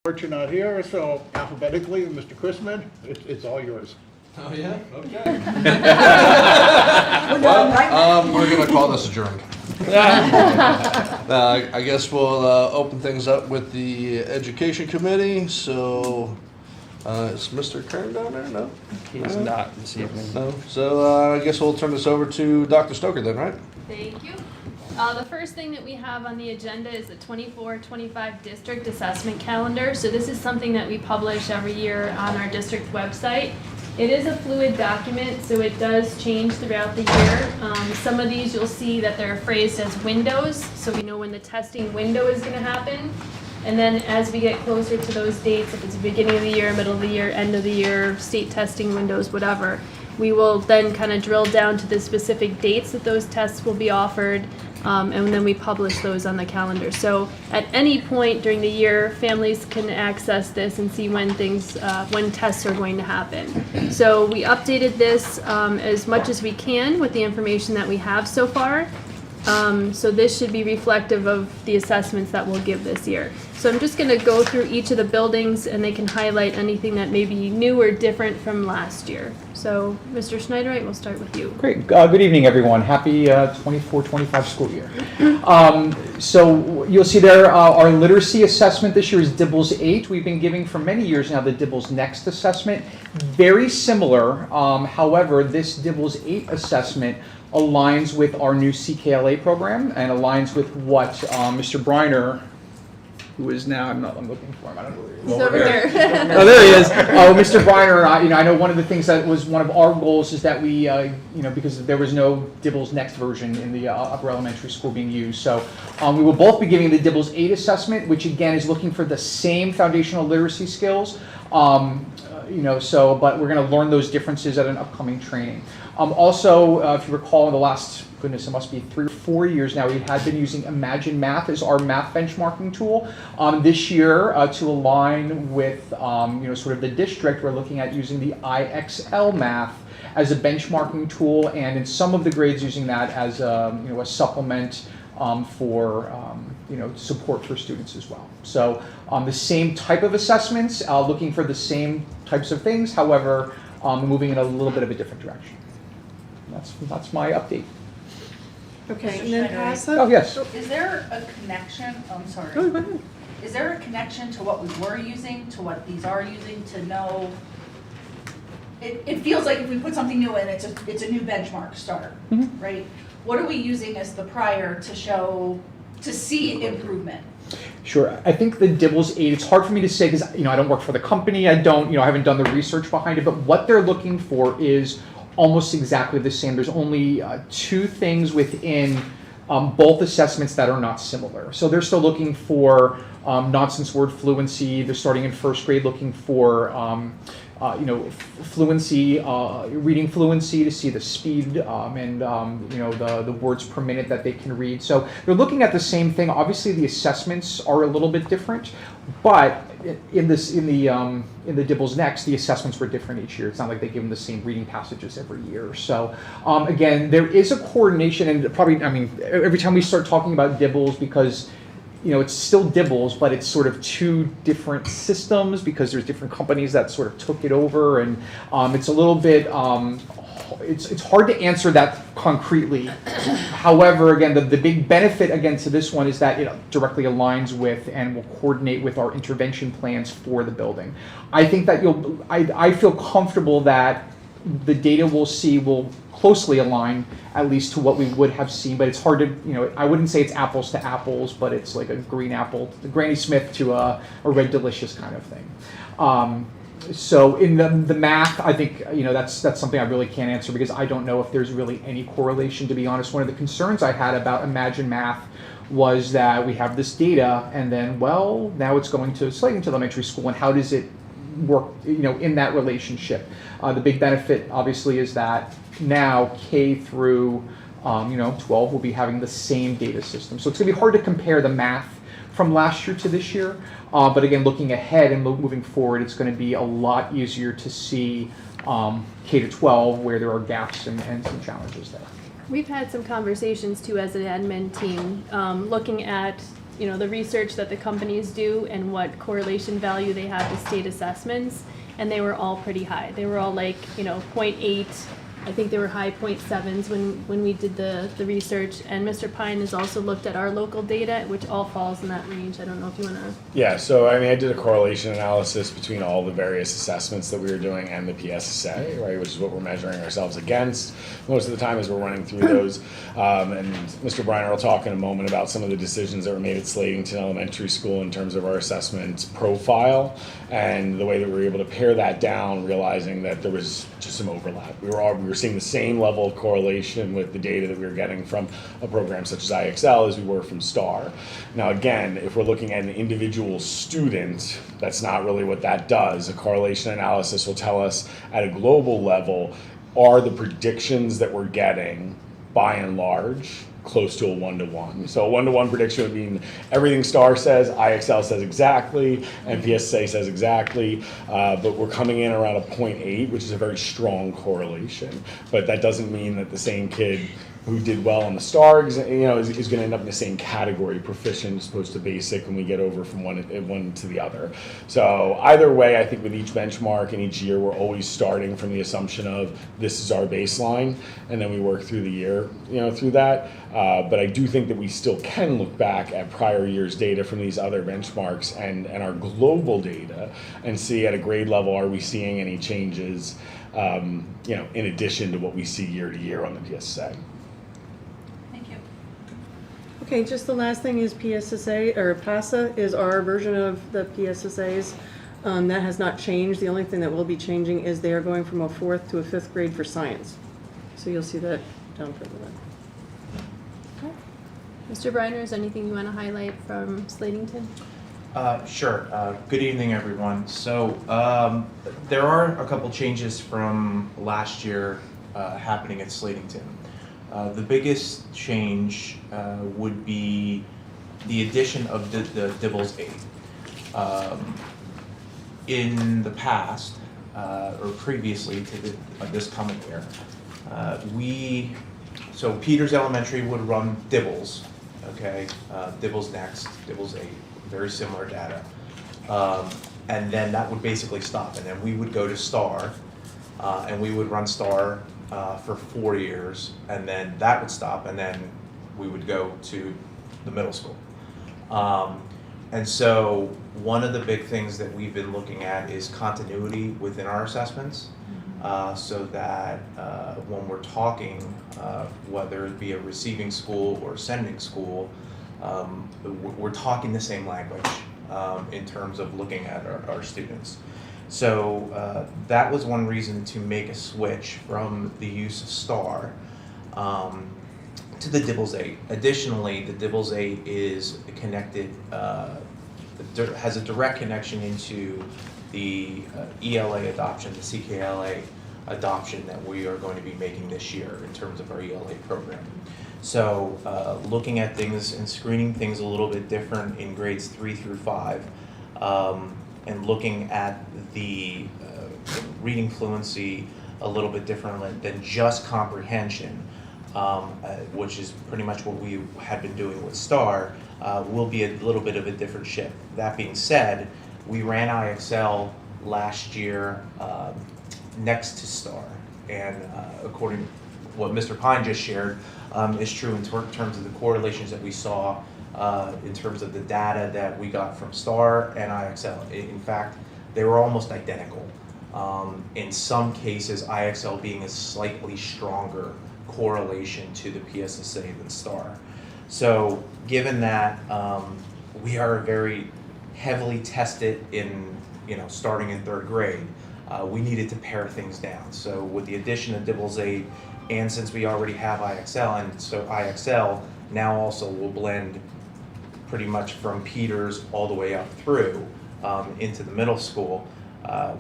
You're not here, so alphabetically, Mr. Chrisman, it's all yours. Oh, yeah? Okay. Well, we're going to call this adjourned. I guess we'll open things up with the Education Committee. So, is Mr. Kern down there? No? He's not this evening. No? So, I guess we'll turn this over to Dr. Stoker then, right? Thank you. The first thing that we have on the agenda is the 24-25 district assessment calendar. So this is something that we publish every year on our district website. It is a fluid document, so it does change throughout the year. Some of these you'll see that they're phrased as windows, so we know when the testing window is going to happen. And then as we get closer to those dates, if it's the beginning of the year, middle of the year, end of the year, state testing windows, whatever, we will then kind of drill down to the specific dates that those tests will be offered. And then we publish those on the calendar. So at any point during the year, families can access this and see when when tests are going to happen. So we updated this as much as we can with the information that we have so far. So this should be reflective of the assessments that we'll give this year. So I'm just going to go through each of the buildings and they can highlight anything that may be new or different from last year. So Mr. Schneiderite, we'll start with you. Great. Good evening, everyone. Happy 24-25 school year. So you'll see there our literacy assessment this year is DIBELS 8. We've been giving for many years now the DIBELS Next assessment. Very similar. However, this DIBELS 8 assessment aligns with our new CKLA program and aligns with what Mr. Briner, who is now, I'm looking for him, I don't know where he is. He's over there. Oh, there he is. Oh, Mr. Briner, I know one of the things that was one of our goals is that we, because there was no DIBELS Next version in the upper elementary school being used. So we will both be giving the DIBELS 8 assessment, which again is looking for the same foundational literacy skills. But we're going to learn those differences at an upcoming training. Also, if you recall, in the last, goodness, it must be 3 or 4 years now, we had been using Imagine Math as our math benchmarking tool. This year, to align with, sort of the district, we're looking at using the IXL Math as a benchmarking tool, and in some of the grades using that as a supplement for support for students as well. So the same type of assessments, looking for the same types of things, however, moving in a little bit of a different direction. That's my update. Okay, and then passive? Oh, yes. Is there a connection, I'm sorry. Go ahead. Is there a connection to what we were using, to what these are using, to know? It feels like if we put something new in, it's a new benchmark start, right? What are we using as the prior to see improvement? Sure. I think the DIBELS 8, it's hard for me to say because I don't work for the company. I haven't done the research behind it, but what they're looking for is almost exactly the same. There's only 2 things within both assessments that are not similar. So they're still looking for nonsense word fluency. They're starting in first grade looking for fluency, reading fluency to see the speed and the words per minute that they can read. So they're looking at the same thing. Obviously, the assessments are a little bit different, but in the DIBELS Next, the assessments were different each year. It's not like they give them the same reading passages every year. So again, there is a coordination, and probably, every time we start talking about DIBELS, because it's still DIBELS, but it's sort of 2 different systems because there's different companies that sort of took it over, and it's a little bit, it's hard to answer that concretely. However, again, the big benefit, again, to this one is that it directly aligns with and will coordinate with our intervention plans for the building. I think that I feel comfortable that the data we'll see will closely align at least to what we would have seen, but it's hard to, I wouldn't say it's apples to apples, but it's like a green apple, the Granny Smith to a Red Delicious kind of thing. So in the math, I think, that's something I really can't answer because I don't know if there's really any correlation, to be honest. One of the concerns I had about Imagine Math was that we have this data and then, now it's going to Slatington Elementary School, and how does it work, in that relationship? The big benefit, obviously, is that now K through 12 will be having the same data system. So it's going to be hard to compare the math from last year to this year. But again, looking ahead and moving forward, it's going to be a lot easier to see K to 12 where there are gaps and some challenges there. We've had some conversations too as an admin team, looking at you know, the research that the companies do and what correlation value they have to state assessments, and they were all pretty high. They were all like, you know, 0.8. I think they were high 0.7s when we did the research. And Mr. Pine has also looked at our local data, which all falls in that range. I don't know if you want to. Yeah, so I mean, I did a correlation analysis between all the various assessments that we were doing and the PSSA, right, which is what we're measuring ourselves against most of the time as we're running through those. And Mr. Briner will talk in a moment about some of the decisions that were made at Slatington Elementary School in terms of our assessment profile and the way that we were able to pare that down, realizing that there was just some overlap. We were seeing the same level of correlation with the data that we were getting from a program such as IXL as we were from STAR. Now again, if we're looking at an individual student, that's not really what that does. A correlation analysis will tell us at a global level, are the predictions that we're getting by and large close to a 1-to-1. So a 1-to-1 prediction would mean everything STAR says, IXL says exactly, and PSSA says exactly, but we're coming in around a 0.8, which is a very strong correlation. But that doesn't mean that the same kid who did well on the STAR exam, is going to end up in the same category, proficient as opposed to basic, when we get over from one to the other. So either way, I think with each benchmark and each year, we're always starting from the assumption of this is our baseline, and then we work through the year, through that. But I do think that we still can look back at prior years' data from these other benchmarks and our global data and see at a grade level, are we seeing any changes, in addition to what we see year to year on the PSSA. Okay, just the last thing is PSSA, or PASA is our version of the PSSAs. That has not changed. The only thing that will be changing is they are going from a 4th to a 5th grade for science. So you'll see that down further then. Mr. Briner, is anything you want to highlight from Slatington? Sure. Good evening, everyone. So there are a couple changes from last year happening at Slatington. The biggest change would be the addition of the Dibbles 8. In the past, or previously to this coming year, so Peters Elementary would run Dibbles, okay? Dibbles next, Dibbles 8, very similar data. And then that would basically stop, and then we would go to STAR, and we would run STAR for 4 years, and then that would stop, and then we would go to the middle school. And so one of the big things that we've been looking at is continuity within our assessments, so that when we're talking, whether it be a receiving school or sending school, we're talking the same language in terms of looking at our students. So that was one reason to make a switch from the use of STAR to the Dibbles 8. Additionally, the Dibbles 8 is connected, has a direct connection into the ELA adoption, the CKLA adoption that we are going to be making this year in terms of our ELA program. So looking at things and screening things a little bit different in grades 3 through 5, and looking at the reading fluency a little bit differently than just comprehension, which is pretty much what we had been doing with STAR, will be a little bit of a different shift. That being said, we ran IXL last year next to STAR, and according to what Mr. Pine just shared, is true in terms of the correlations that we saw in terms of the data that we got from STAR and IXL. In fact, they were almost identical. In some cases, IXL being a slightly stronger correlation to the PSSA than STAR. So given that we are very heavily tested in, starting in 3rd grade, we needed to pare things down. So with the addition of Dibbles 8, and since we already have IXL, and so IXL now also will blend pretty much from Peters all the way up through into the middle school,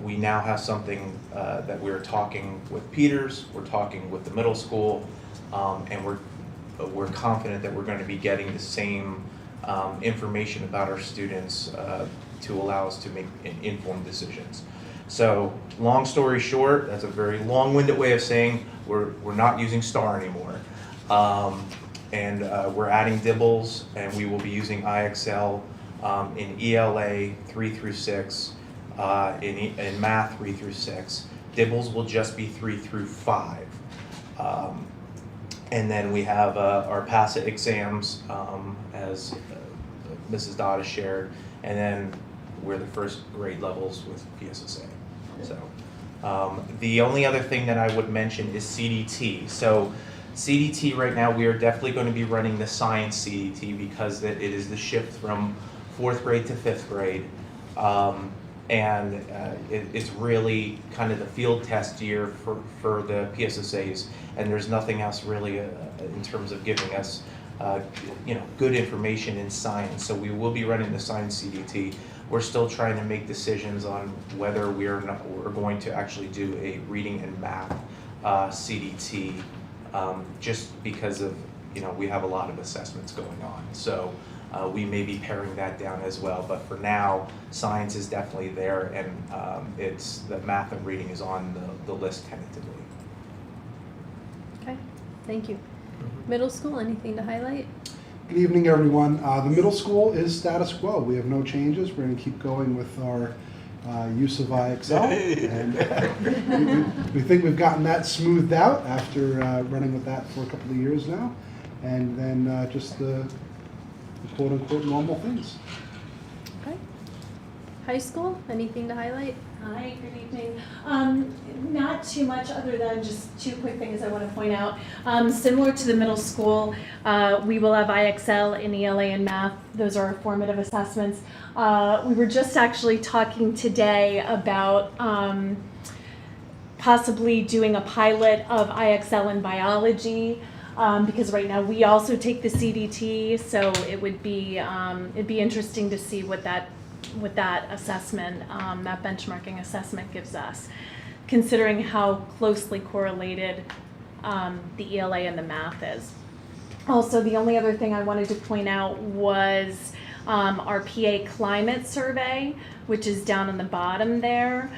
we now have something that we're talking with Peters, we're talking with the middle school, and we're confident that we're going to be getting the same information about our students to allow us to make informed decisions. So long story short, that's a very long-winded way of saying we're not using STAR anymore. and we're adding DIBELS, and we will be using IXL in ELA 3 through 6, in math 3 through 6. DIBELS will just be 3 through 5. And then we have our PASA exams, as Mrs. Dodd has shared, and then we're the first grade levels with PSSA. So the only other thing that I would mention is CDT. So CDT right now, we are definitely going to be running the science CDT because it is the shift from 4th grade to 5th grade. It's really kind of the field test year for the PSSAs, and there's nothing else really in terms of giving us good information in science. So we will be running the science CDT. We're still trying to make decisions on whether we're going to actually do a reading and math CDT, just because of we have a lot of assessments going on. So we may be paring that down as well. But for now, science is definitely there, and it's the math and reading is on the list tentatively. Okay, thank you. Middle school, anything to highlight? Good evening, everyone. The middle school is status quo. We have no changes. We're going to keep going with our use of IXL. And we think we've gotten that smoothed out after running with that for a couple of years now. And then just the quote-unquote normal things. Okay. High school, anything to highlight? Hi, good evening. Not too much other than just two quick things I want to point out. Similar to the middle school, we will have IXL in ELA and math. Those are our formative assessments. We were just actually talking today about possibly doing a pilot of IXL in biology. Because right now we also take the CDT, so it would be it'd be interesting to see what that assessment, that benchmarking assessment gives us, considering how closely correlated the ELA and the math is. Also, the only other thing I wanted to point out was our PA climate survey, which is down on the bottom there.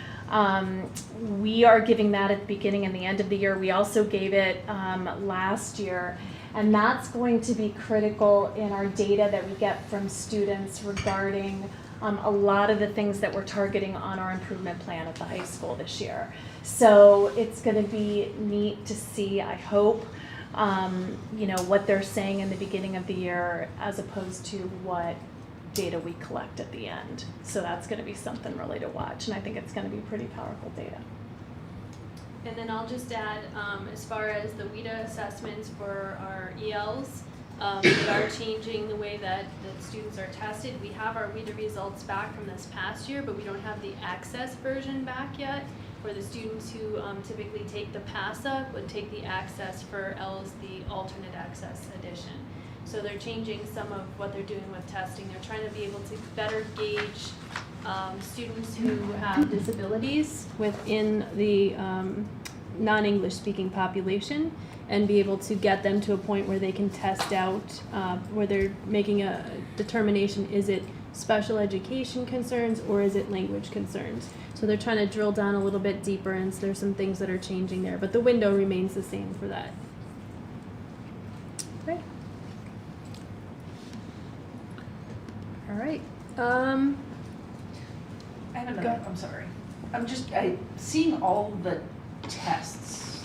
We are giving that at the beginning and the end of the year. We also gave it last year, and that's going to be critical in our data that we get from students regarding a lot of the things that we're targeting on our improvement plan at the high school this year. So it's going to be neat to see, I hope, what they're saying in the beginning of the year as opposed to what data we collect at the end. So that's going to be something really to watch, and I think it's going to be pretty powerful data. And then I'll just add, as far as the WIDA assessments for our ELs, we are changing the way that students are tested. We have our WIDA results back from this past year, but we don't have the access version back yet. For the students who typically take the PASA would take the access for ELs, the alternate access edition. So they're changing some of what they're doing with testing. They're trying to be able to better gauge students who have disabilities within the non-English speaking population and be able to get them to a point where they can test out, where they're making a determination, is it special education concerns or is it language concerns? So they're trying to drill down a little bit deeper, and so there's some things that are changing there, but the window remains the same for that. Okay. All right. I have another, I'm sorry. I'm seeing all the tests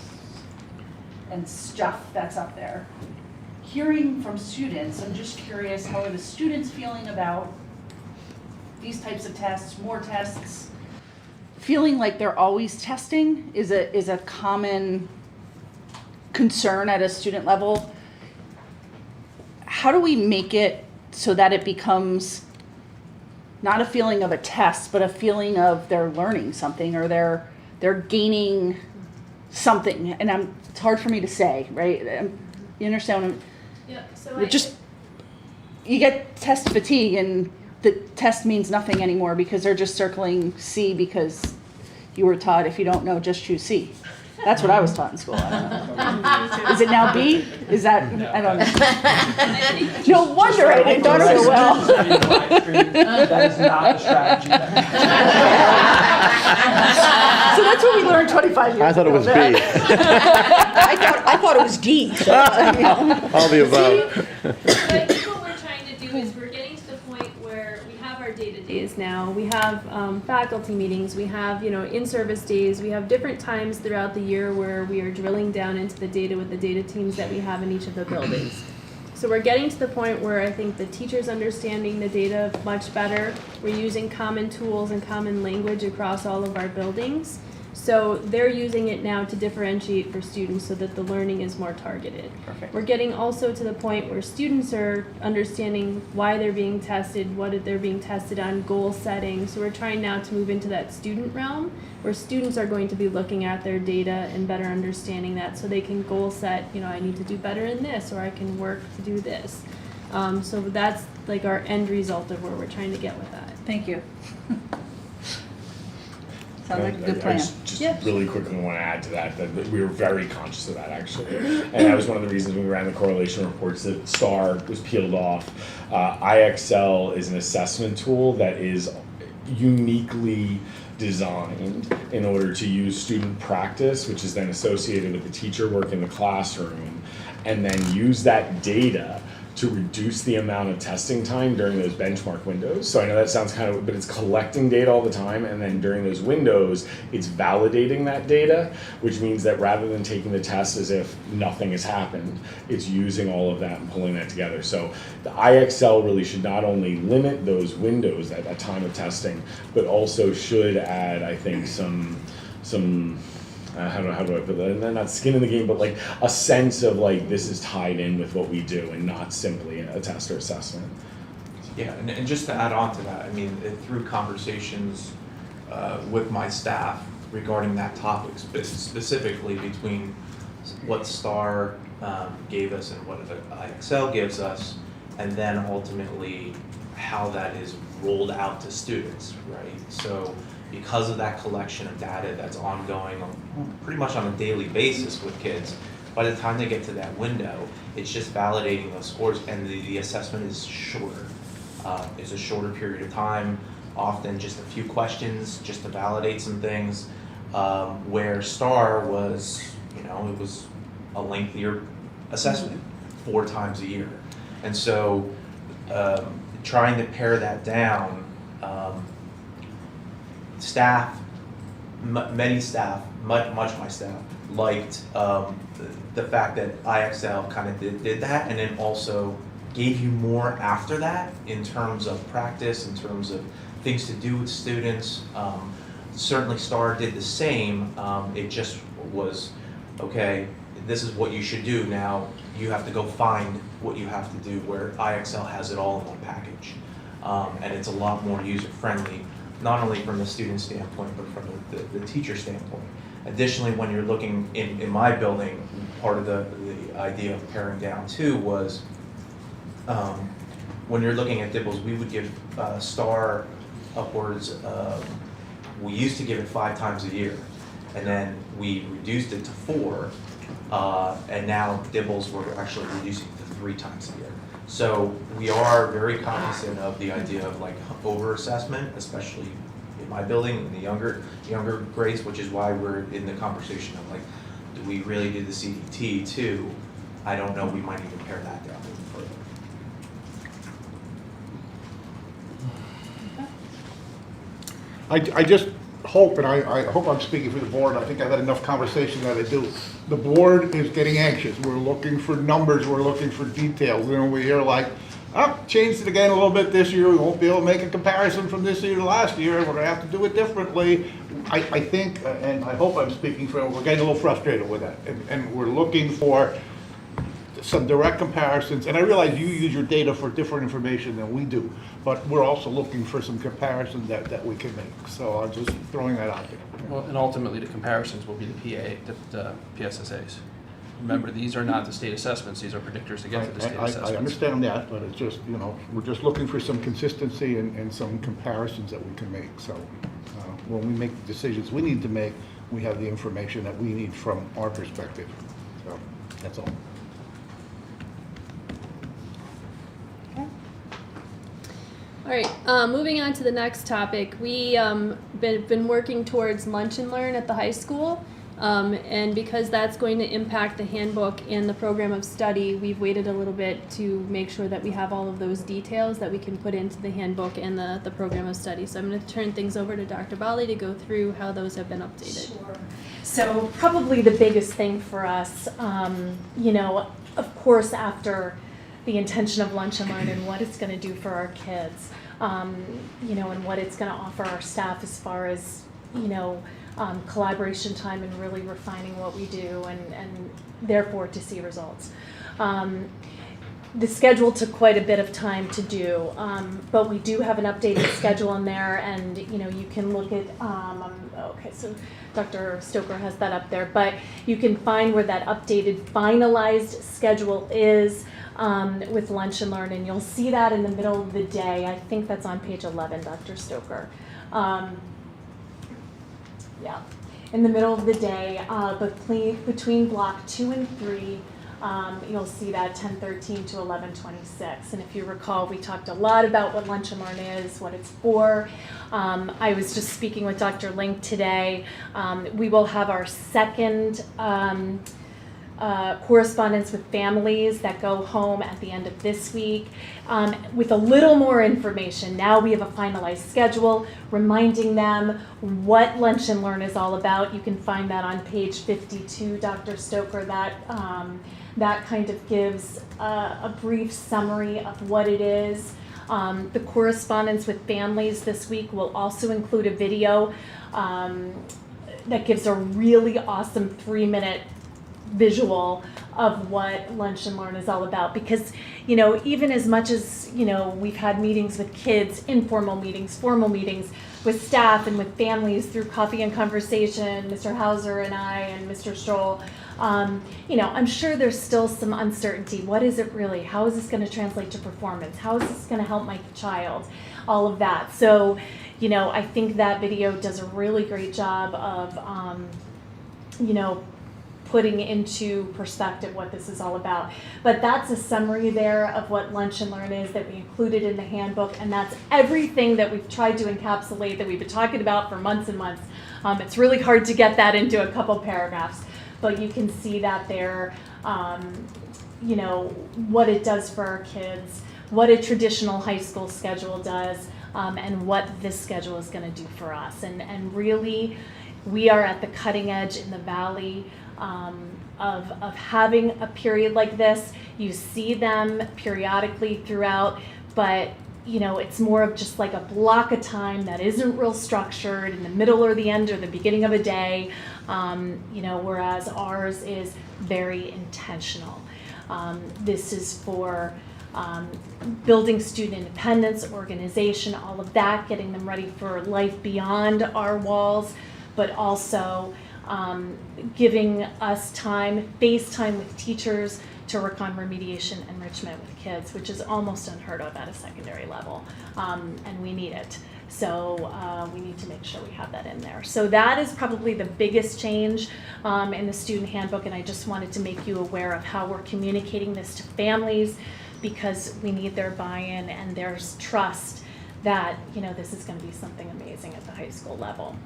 and stuff that's up there. Hearing from students, I'm just curious, how are the students feeling about these types of tests, more tests? Feeling like they're always testing is a common concern at a student level. How do we make it so that it becomes not a feeling of a test, but a feeling of they're learning something or they're gaining something? And it's hard for me to say, right? You understand what I'm? Yeah. So you get test fatigue, and the test means nothing anymore because they're just circling C because you were taught if you don't know, just choose C. That's what I was taught in school. I don't know. Is it now B? Is that, I don't know. No wonder I didn't do so well. That is not a strategy. So that's what we learned 25 years ago. I thought it was B. I thought it was D. So, you know. All the above. But I think what we're trying to do is we're getting to the point where we have our data days now. We have faculty meetings. We have, in-service days. We have different times throughout the year where we are drilling down into the data with the data teams that we have in each of the buildings. So we're getting to the point where I think the teachers understanding the data much better. We're using common tools and common language across all of our buildings. So they're using it now to differentiate for students so that the learning is more targeted. Perfect. We're getting also to the point where students are understanding why they're being tested, what they're being tested on, goal setting. So we're trying now to move into that student realm where students are going to be looking at their data and better understanding that so they can goal set, I need to do better in this or I can work to do this. So that's like our end result of where we're trying to get with that. Thank you. Sounds like a good I plan. just Yeah. really quickly want to add to that we were very conscious of that actually, and that was one of the reasons when we ran the correlation reports that STAR was peeled off. IXL is an assessment tool that is uniquely designed in order to use student practice, which is then associated with the teacher work in the classroom, and then use that data to reduce the amount of testing time during those benchmark windows. So I know that sounds but it's collecting data all the time, and then during those windows, it's validating that data, which means that rather than taking the test as if nothing has happened, it's using all of that and pulling that together. So the IXL really should not only limit those windows at that time of testing, but also should add, I think, some how do I put that? And then not skin in the game, but like a sense of like this is tied in with what we do and not simply a test or assessment. Yeah, and just to add on to that, I mean, through conversations with my staff regarding that topic, specifically between what STAR gave us and what the IXL gives us, and then ultimately how that is rolled out to students, right? So because of that collection of data that's ongoing pretty much on a daily basis with kids, by the time they get to that window, it's just validating those scores, and the assessment is shorter. It's a shorter period of time, often just a few questions just to validate some things, where STAR was, it was a lengthier assessment 4 times a year. And so trying to pare that down, many staff, much my staff, liked the fact that IXL kind of did that, and then also gave you more after that in terms of practice, in terms of things to do with students. Certainly STAR did the same. It just was, okay, this is what you should do. Now you have to go find what you have to do, where IXL has it all in one package. And it's a lot more user-friendly, not only from the student standpoint, but from the teacher standpoint. Additionally, when you're looking in my building, part of the idea of paring down too was, when you're looking at dibbles, we would give STAR upwards, we used to give it 5 times a year, and then we reduced it to 4, and now dibbles we're actually reducing to 3 times a year. So we are very cognizant of the idea of like over-assessment, especially in my building, in the younger grades, which is why we're in the conversation of like, do we really do the CDT too? I don't know, we might even pare that down even further. I just hope, and I hope I'm speaking for the board, I think I've had enough conversation that I do. The board is getting anxious. We're looking for numbers, we're looking for details. We hear like, changed it again a little bit this year, we won't be able to make a comparison from this year to last year, we're gonna have to do it differently. I think, and I hope I'm speaking for, we're getting a little frustrated with that. And we're looking for some direct comparisons, and I realize you use your data for different information than we do, but we're also looking for some comparisons that we can make. So I'm just throwing that out there. Well, and ultimately, the comparisons will be the PSSAs. Remember, these are not the state assessments, these are predictors to get to the state assessments. I understand that, but it's just, we're just looking for some consistency and some comparisons that we can make. So when we make the decisions we need to make, we have the information that we need from our perspective. So that's all. All right, moving on to the next topic. We been working towards lunch and learn at the high school. And because that's going to impact the handbook and the program of study, we've waited a little bit to make sure that we have all of those details that we can put into the handbook and the program of study. So I'm going to turn things over to Dr. Bali to go through how those have been updated. Sure. So probably the biggest thing for us, of course, after the intention of Lunch and Learn and what it's going to do for our kids, and what it's going to offer our staff as far as, collaboration time and really refining what we do and therefore to see results. The schedule took quite a bit of time to do, but we do have an updated schedule in there, and you can look at, so Dr. Stoker has that up there, but you can find where that updated finalized schedule is with Lunch and Learn, and you'll see that in the middle of the day. I think that's on page 11, Dr. Stoker. In the middle of the day, but between block 2 and 3, you'll see that 10:13 to 11:26. And if you recall, we talked a lot about what Lunch and Learn is, what it's for. I was just speaking with Dr. Link today. We will have our second correspondence with families that go home at the end of this week with a little more information. Now we have a finalized schedule reminding them what Lunch and Learn is all about. You can find that on page 52, Dr. Stoker. That kind of gives a brief summary of what it is. The correspondence with families this week will also include a video that gives a really awesome 3-minute visual of what Lunch and Learn is all about, because even as much as we've had meetings with kids, informal meetings, formal meetings with staff and with families through coffee and conversation, Mr. Hauser and I and Mr. Stroll, I'm sure there's still some uncertainty. What is it really? How is this going to translate to performance? How is this going to help my child? All of that. So I think that video does a really great job of putting into perspective what this is all about. But that's a summary there of what Lunch and Learn is that we included in the handbook, and that's everything that we've tried to encapsulate that we've been talking about for months and months. It's really hard to get that into a couple paragraphs, but you can see that there, what it does for our kids, what a traditional high school schedule does, and what this schedule is going to do for us. And really, we are at the cutting edge in the Valley of having a period like this. You see them periodically throughout, but it's more of just like a block of time that isn't real structured in the middle or the end or the beginning of a day, whereas ours is very intentional. This is for building student independence, organization, all of that, getting them ready for life beyond our walls, but also giving us time, face time with teachers to work on remediation enrichment with kids, which is almost unheard of at a secondary level, and we need it. So we need to make sure we have that in there. So that is probably the biggest change in the student handbook, and I just wanted to make you aware of how we're communicating this to families, because we need their buy-in and there's trust that this is going to be something amazing at the high school level.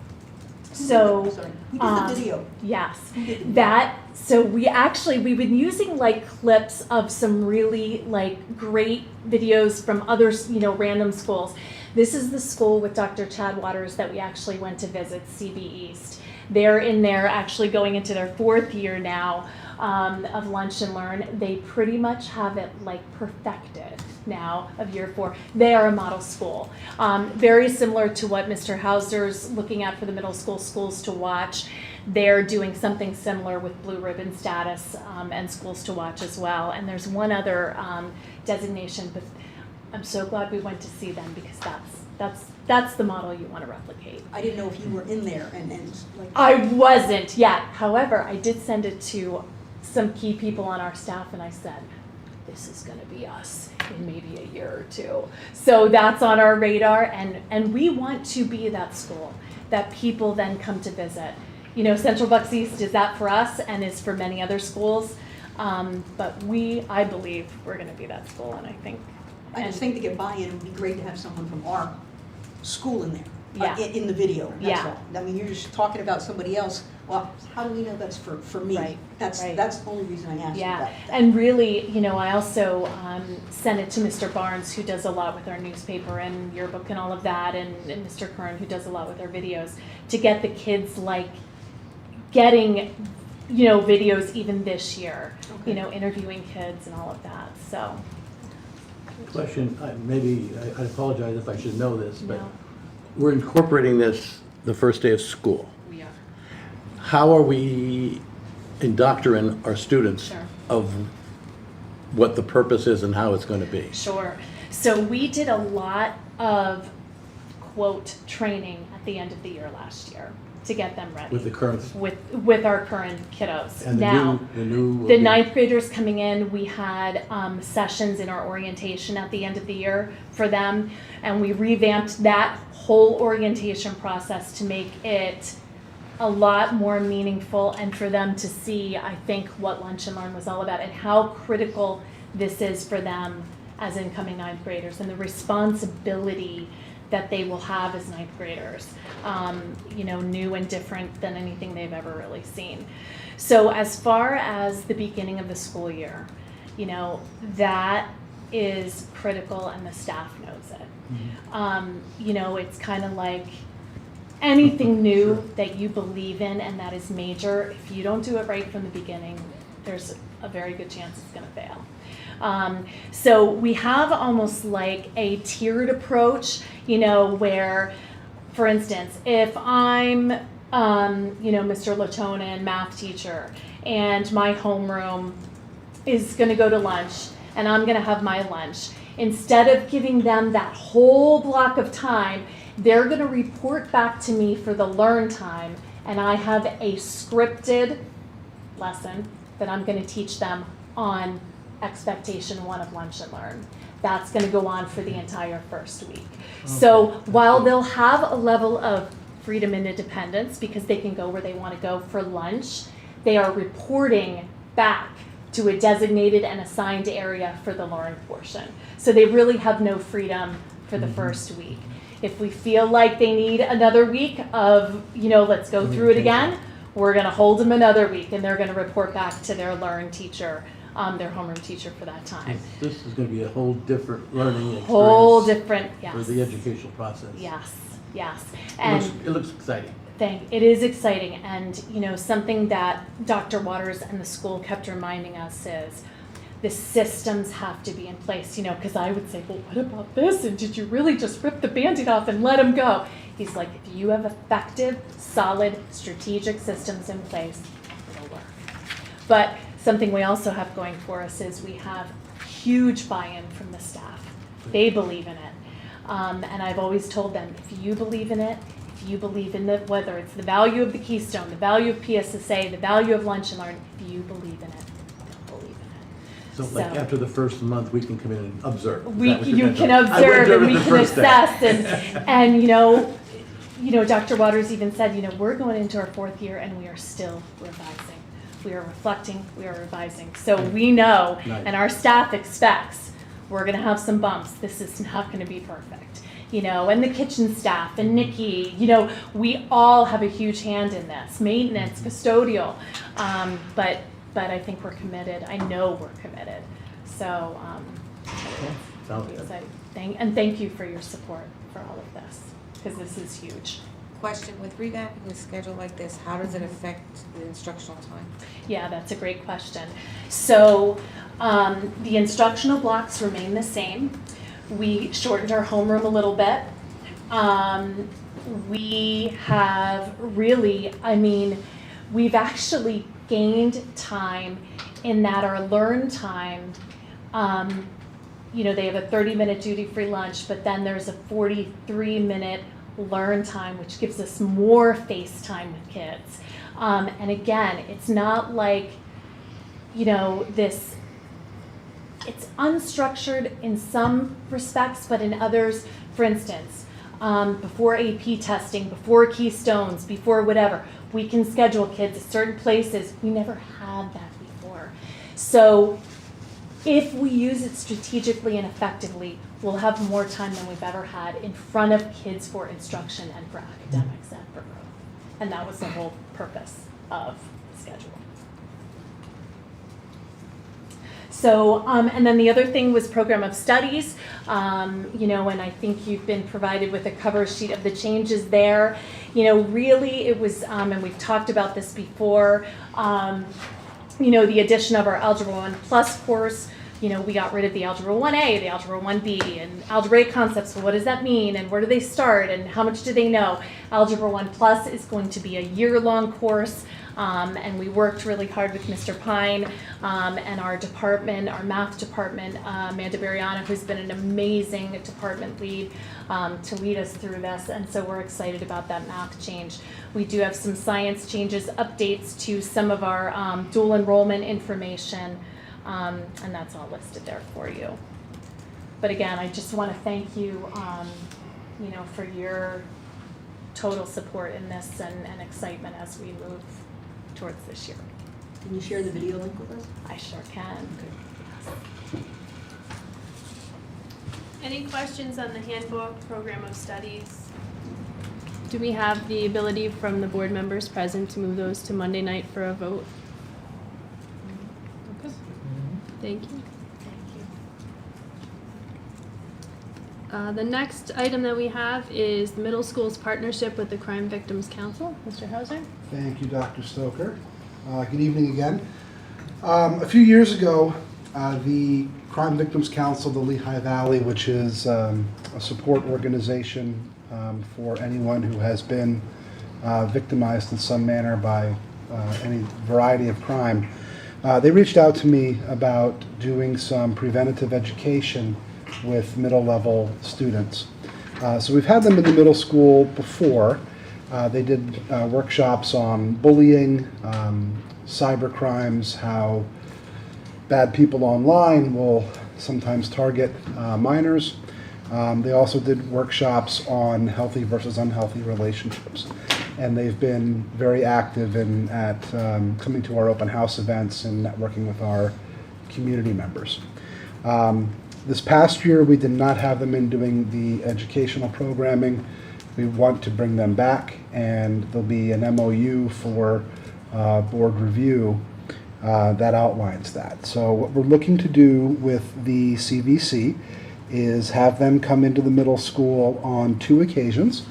So, who did the video? Yes, Who did the video? that, so we've been using like clips of some really like great videos from other, random schools. This is the school with Dr. Chad Waters that we actually went to visit, CB East. They're in there actually going into their 4th year now of Lunch and Learn. They pretty much have it like perfected now of year 4. They are a model school. Very similar to what Mr. Hauser's looking at for the middle school schools to watch. They're doing something similar with Blue Ribbon status and schools to watch as well. And there's one other designation, but I'm so glad we went to see them, because that's the model you want to replicate. I didn't know if you were in there and like. I wasn't yet. However, I did send it to some key people on our staff, and I said, this is going to be us in maybe a year or 2. So that's on our radar, and we want to be that school that people then come to visit. Central Bucks East is that for us and is for many other schools, but I believe we're going to be that school, and I think I just think to get buy-in, it would be great to have someone from our school in there. Yeah. In the video, that's Yeah. all. I mean, you're just talking about somebody else, well, how do we know that's for me? Right, That's right. the only reason I asked you Yeah, that. and really, I also sent it to Mr. Barnes, who does a lot with our newspaper and yearbook and all of that, and Mr. Kern, who does a lot with our videos, to get the kids getting, videos even this year, Okay. interviewing kids and all of that, so. Question, I apologize if I should know this, but No. we're incorporating this the first day of school. We are. How are we indoctrinating our students Sure. of what the purpose is and how it's going to be? Sure. So we did a lot of quote training at the end of the year last year to get them ready. With the current, with our current kiddos. and Now, the new. the ninth graders coming in, we had sessions in our orientation at the end of the year for them, and we revamped that whole orientation process to make it a lot more meaningful and for them to see, I think, what Lunch and Learn was all about and how critical this is for them as incoming ninth graders and the responsibility that they will have as ninth graders, new and different than anything they've ever really seen. So as far as the beginning of the school year, that is critical and the staff knows it. It's kind of like anything new that you believe in and that is major, if you don't do it right from the beginning, there's a very good chance it's going to fail. So we have almost like a tiered approach, where, for instance, if I'm, Mr. Latonin, math teacher, and my homeroom is going to go to lunch, and I'm going to have my lunch, instead of giving them that whole block of time, they're going to report back to me for the learn time, and I have a scripted lesson that I'm going to teach them on expectation 1 of Lunch and Learn. That's going to go on for the entire first week. So while they'll have a level of freedom and independence because they can go where they want to go for lunch, they are reporting back to a designated and assigned area for the learn portion. So they really have no freedom for the first week. If we feel like they need another week of, let's go through it again, we're going to hold them another week and they're going to report back to their learn teacher, their homeroom teacher for that time. This is going to be a whole different learning experience. Whole different, yes. For the educational process. Yes, yes. It looks exciting. It is exciting, and something that Dr. Waters and the school kept reminding us is the systems have to be in place, because I would say, well, what about this? And did you really just rip the Band-Aid off and let them go? He's like, if you have effective, solid, strategic systems in place, it'll work. But something we also have going for us is we have huge buy-in from the staff. They believe in it. And I've always told them, if you believe in it, if you believe in whether it's the value of the Keystone, the value of PSSA, the value of Lunch and Learn, if you believe in it, they'll believe in it. So like after the first month, we can come in and observe. You can observe and we can assess and Dr. Waters even said, we're going into our 4th year and we are still revising. We are reflecting, we are revising. So we know, and our staff expects, we're going to have some bumps. This is not going to be perfect. And the kitchen staff and Nikki, we all have a huge hand in this. Maintenance, custodial. But I think we're committed. I know we're committed. So Sounds it's good. exciting. And thank you for your support for all of this, because this is huge. Question, with revamping the schedule like this, how does it affect the instructional time? Yeah, that's a great question. So the instructional blocks remain the same. We shortened our homeroom a little bit. We have really, we've actually gained time in that our learn time, they have a 30-minute duty-free lunch, but then there's a 43-minute learn time, which gives us more face time with kids. And again, it's not like, this, it's unstructured in some respects, but in others, for instance, before AP testing, before Keystones, before whatever, we can schedule kids at certain places. We never had that before. So if we use it strategically and effectively, we'll have more time than we've ever had in front of kids for instruction and for academics and for growth. And that was the whole purpose of the schedule. So, and then the other thing was program of studies, you know, and I think you've been provided with a cover sheet of the changes there. You know, really it was, and we've talked about this before, you know, the addition of our Algebra 1 Plus course. You know, we got rid of the Algebra 1A, the Algebra 1B, and algebraic concepts. So what does that mean, and where do they start, and how much do they know? Algebra 1 Plus is going to be a year-long course, and we worked really hard with Mr. Pine and our department, our math department, Amanda Bariana, who's been an amazing department lead to lead us through this, and so we're excited about that math change. We do have some science changes, updates to some of our dual enrollment information, and that's all listed there for you. But again, I just want to thank you, you know, for your total support in this and excitement as we move towards this year. Can you share the video link with us? I sure can. Any questions on the handbook, program of studies? Do we have the ability from the board members present to move those to Monday night for a vote? Okay. Thank you. The next item that we have is the middle school's partnership with the Crime Victims Council. Mr. Hauser? Thank you, Dr. Stoker. Good evening again. A few years ago, the Crime Victims Council, the Lehigh Valley, which is a support organization for anyone who has been victimized in some manner by any variety of crime, they reached out to me about doing some preventative education with middle-level students. So we've had them in the middle school before. They did workshops on bullying, cyber crimes, how bad people online will sometimes target minors. They also did workshops on healthy versus unhealthy relationships. And they've been very active at coming to our open house events and networking with our community members. This past year, we did not have them in doing the educational programming. We want to bring them back, and there'll be an MOU for board review that outlines that. So what we're looking to do with the CVC is have them come into the middle school on 2 occasions.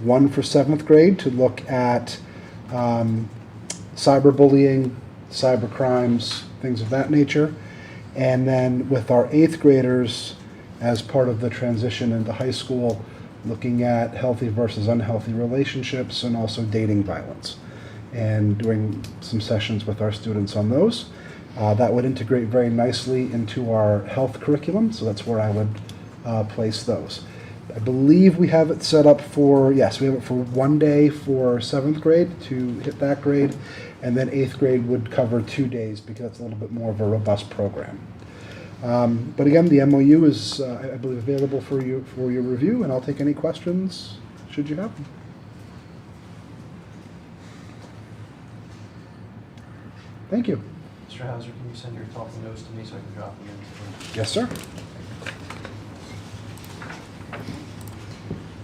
One for 7th grade to look at cyberbullying, cyber crimes, things of that nature. And then with our 8th graders, as part of the transition into high school, looking at healthy versus unhealthy relationships and also dating violence, and doing some sessions with our students on those. That would integrate very nicely into our health curriculum, so that's where I would place those. I believe we have it set up for, yes, we have it for 1 day for 7th grade to hit that grade, and then 8th grade would cover 2 days because it's a little bit more of a robust program. But again, the MOU is, I believe, available for your review, and I'll take any questions should you have them. Thank you. Mr. Hauser, can you send your talking notes to me so I can drop them in? Yes, sir.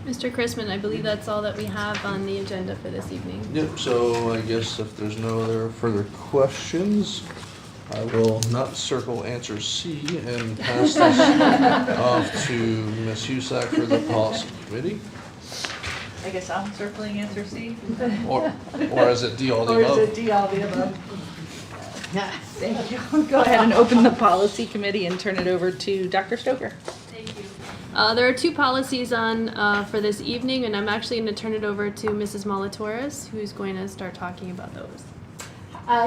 Mr. Chrisman, I believe that's all that we have on the agenda for this evening. Yep, so I guess if there's no other further questions, I will not circle answer C and pass this off to Ms. Husak for the policy committee. I guess I'm circling answer C. Or is it D all the Or is above? it D all the above? Thank you. I'll go ahead and open the policy committee and turn it over to Dr. Stoker. Thank you. There are 2 policies on for this evening, and I'm actually going to turn it over to Mrs. Molitores, who's going to start talking about those.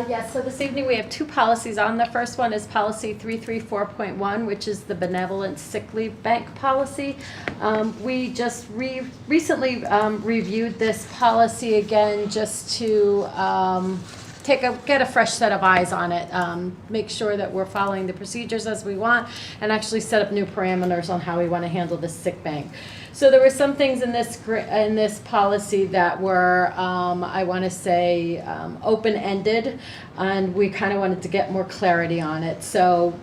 Yes, so this evening we have 2 policies on. The first one is policy 334.1, which is the benevolent sick leave bank policy. We just recently reviewed this policy again just to get a fresh set of eyes on it, make sure that we're following the procedures as we want, and actually set up new parameters on how we want to handle this sick bank. So there were some things in this policy that were, I want to say, open-ended, and we kind of wanted to get more clarity on it. So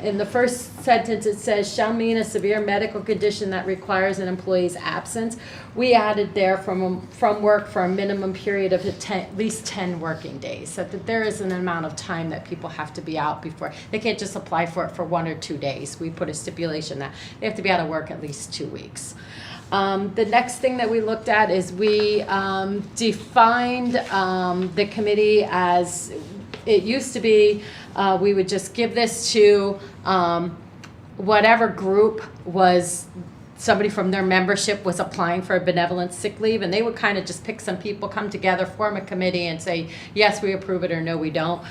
in the first sentence, it says, shall mean a severe medical condition that requires an employee's absence. We added there from work for a minimum period of at least 10 working days, so that there is an amount of time that people have to be out before. They can't just apply for it for 1 or 2 days. We put a stipulation that they have to be out of work at least 2 weeks. The next thing that we looked at is we defined the committee as, it used to be, we would just give this to whatever group was, somebody from their membership was applying for a benevolent sick leave, and they would kind of just pick some people, come together, form a committee, and say, yes, we approve it, or no, we don't.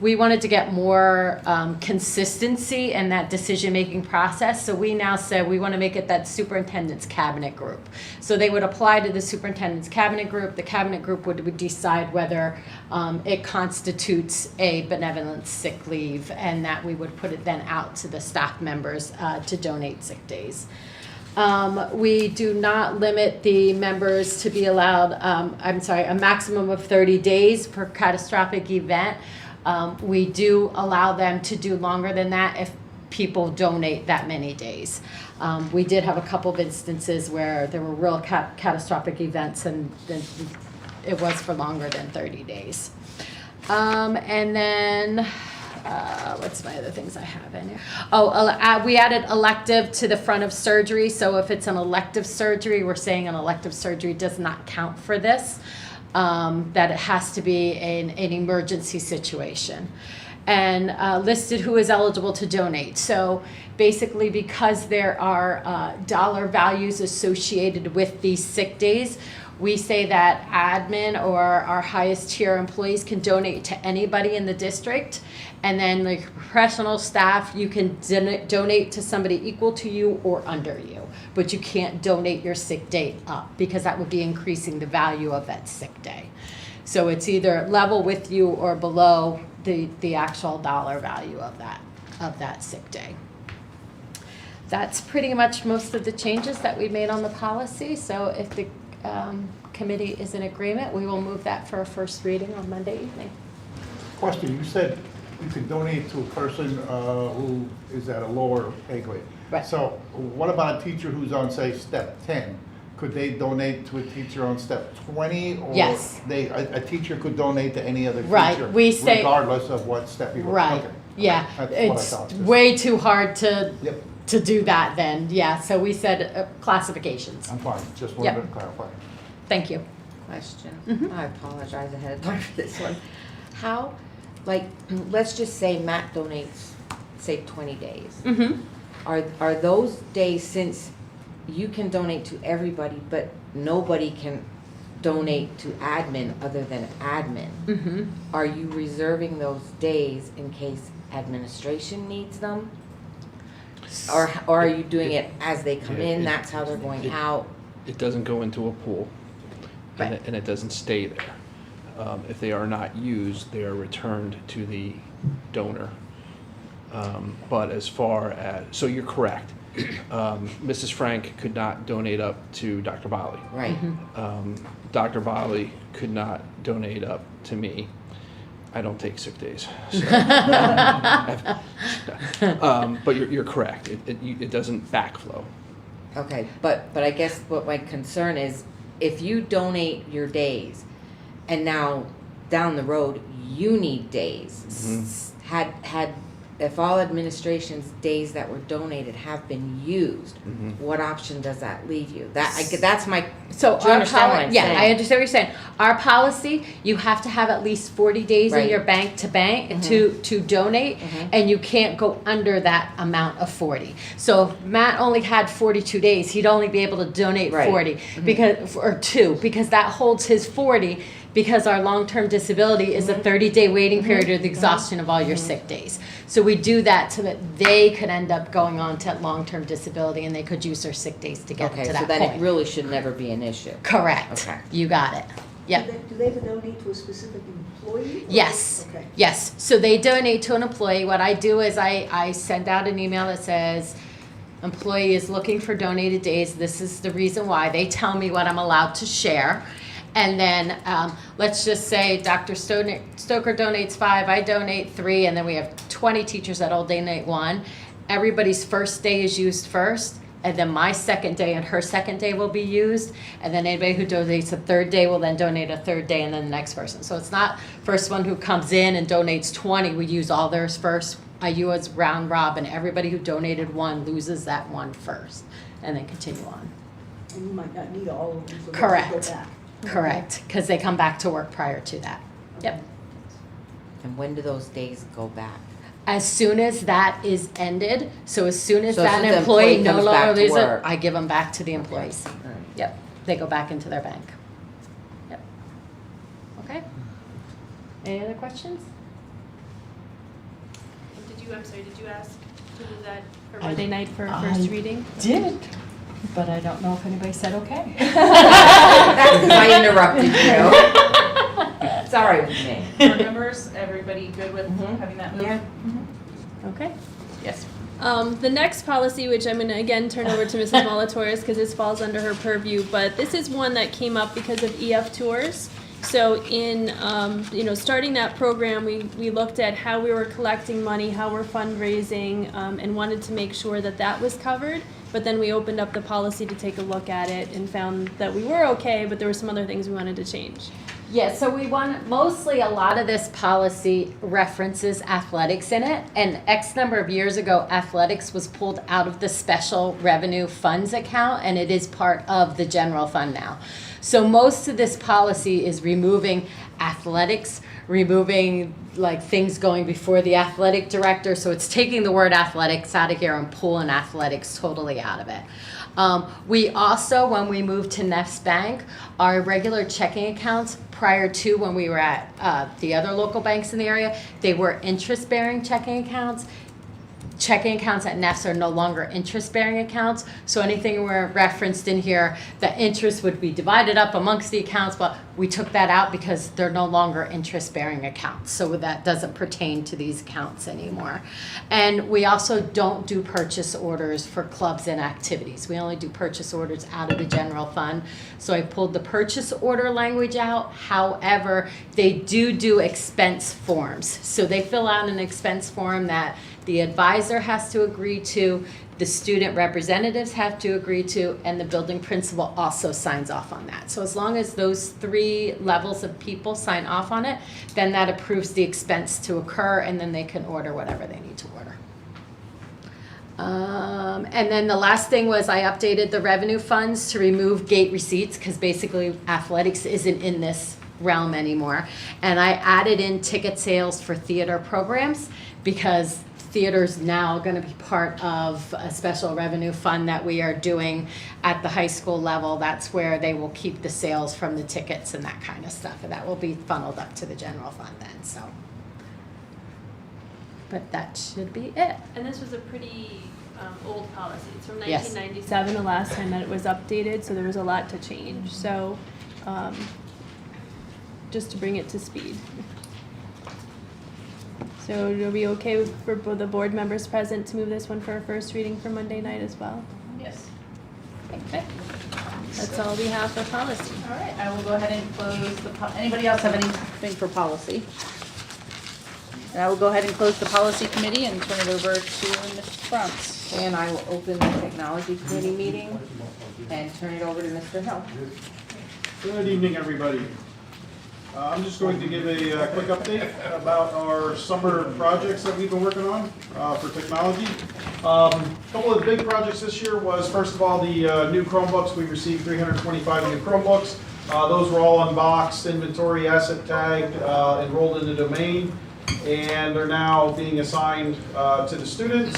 We wanted to get more consistency in that decision-making process, so we now said we want to make it that superintendent's cabinet group. So they would apply to the superintendent's cabinet group. The cabinet group would decide whether it constitutes a benevolent sick leave, and that we would put it then out to the staff members to donate sick days. We do not limit the members to be allowed, a maximum of 30 days per catastrophic event. We do allow them to do longer than that if people donate that many days. We did have a couple of instances where there were real catastrophic events, and then it was for longer than 30 days. And then, what's my other things I have in here? We added elective to the front of surgery. So if it's an elective surgery, we're saying an elective surgery does not count for this. That it has to be an emergency situation. And listed who is eligible to donate. So basically, because there are dollar values associated with these sick days, we say that admin or our highest tier employees can donate to anybody in the district. And then like professional staff, you can donate to somebody equal to you or under you. But you can't donate your sick day up, because that would be increasing the value of that sick day. So it's either level with you or below the actual dollar value of that sick day. That's pretty much most of the changes that we made on the policy. So if the committee is in agreement, we will move that for a first reading on Monday evening. Question, you said you could donate to a person who is at a lower pay grade. Right. So what about a teacher who's on, say, step 10? Could they donate to a teacher on step 20? Or Yes. a teacher could donate to any other teacher? Right, we say- regardless of what step you were. Right, Okay. yeah, That's what I it's thought. way too hard to Yep, do that then, yeah, so we said classifications. I'm fine, just Yep. wanted to clarify. Thank you. Question. I apologize ahead of time for this one. How, like, let's just say Matt donates, say, 20 days. Mm-hmm. Are those days, since you can donate to everybody, but nobody can donate to admin other than admin, Mm-hmm. are you reserving those days in case administration needs them? Or are you doing it as they come in, that's how they're going out? It doesn't go into a pool, and Right. it doesn't stay there. If they are not used, they are returned to the donor. But as far as, so you're correct. Mrs. Frank could not donate up to Dr. Bali. Right. Dr. Bali could not donate up to me. I don't take sick days. So, but you're correct. It doesn't backflow. Okay, but I guess what my concern is, if you donate your days, and now down the road, you need days. If all administration's days that were donated have been used, what option does that leave you? That's my, So do you understand what I'm yeah, saying? I understand what you're saying. Our policy, you have to have at least 40 days in Right. your bank to donate, and you can't go under that amount of 40. So if Matt only had 42 days, he'd only be able to donate Right. 40 because, or 2, because that holds his 40. Because our long-term disability is a 30-day waiting period or the exhaustion of all your sick days. So we do that so that they could end up going on to long-term disability, and they could use their sick days to get Okay, to so that then point. it really should never be an issue. Correct. Okay. You got it. Yep. Do they ever donate to a specific employee? or- Yes. Okay. Yes. So they donate to an employee. What I do is I send out an email that says, employee is looking for donated days, this is the reason why. They tell me what I'm allowed to share. And then let's just say Dr. Stoker donates 5, I donate 3, and then we have 20 teachers that all donate 1. Everybody's first day is used first, and then my second day and her second day will be used. And then anybody who donates a third day will then donate a third day, and then the next person. So it's not first one who comes in and donates 20, we use all theirs first. I use round robin. Everybody who donated 1 loses that 1 first, and then continue on. And you might not need all of them, so Correct. they'll go back. Correct, because they come back to work prior to that. Yep. And when do those days go back? As soon as that is ended, so as soon as So as that soon as the employee employee no comes longer back to leaves it, work. I give them back to the employees. Alright. Yep, they go back into their bank. Yep. Okay. Any other questions? Did you ask to do that for I- Monday night for first reading? Did, but I don't know if anybody said okay. That's because I interrupted you. It's all right with me. Board members, everybody good with Mhm. having that moved? Yeah. Okay. Yes. The next policy, which I'm going to again turn over to Mrs. Molatoris because this falls under her purview, but this is one that came up because of EF tours. So in starting that program, we looked at how we were collecting money, how we're fundraising, and wanted to make sure that that was covered. But then we opened up the policy to take a look at it and found that we were okay, but there were some other things we wanted to change. Yeah, so we want, mostly a lot of this policy references athletics in it. And X number of years ago, athletics was pulled out of the special revenue funds account, and it is part of the general fund now. So most of this policy is removing athletics, removing like things going before the athletic director. So it's taking the word athletics out of here and pulling athletics totally out of it. We also, when we moved to Nefs Bank, our regular checking accounts prior to when we were at the other local banks in the area, they were interest-bearing checking accounts. Checking accounts at Nefs are no longer interest-bearing accounts, so anything we're referenced in here, the interest would be divided up amongst the accounts, but we took that out because they're no longer interest-bearing accounts, so that doesn't pertain to these accounts anymore. And we also don't do purchase orders for clubs and activities. We only do purchase orders out of the general fund, so I pulled the purchase order language out. However, they do expense forms, so they fill out an expense form that the advisor has to agree to, the student representatives have to agree to, and the building principal also signs off on that. So as long as those 3 levels of people sign off on it, then that approves the expense to occur, and then they can order whatever they need to order. And then the last thing was I updated the revenue funds to remove gate receipts, because basically athletics isn't in this realm anymore. And I added in ticket sales for theater programs, because theater's now going to be part of a special revenue fund that we are doing at the high school level. That's where they will keep the sales from the tickets and that kind of stuff, and that will be funneled up to the general fund then. So, but that should be it. And this was a pretty old policy. It's from Yes. 1997, the last time that it was updated, so there was a lot to change. So just to bring it to speed. So are we okay for both the board members present to move this one for a first reading for Monday night as well? Yes. Okay. That's all we have for policy. All right, I will go ahead and close anybody else have anything for policy? And I will go ahead and close the policy committee and turn it over to Ms. Frantz. And I will open the technology committee meeting and turn it over to Mr. Hill. Good evening, everybody. I'm just going to give a quick update about our summer projects that we've been working on for technology. A couple of the big projects this year was, first of all, the new Chromebooks. We received 325 new Chromebooks. Those were all unboxed, inventory, asset tagged, enrolled in the domain, and they're now being assigned to the students.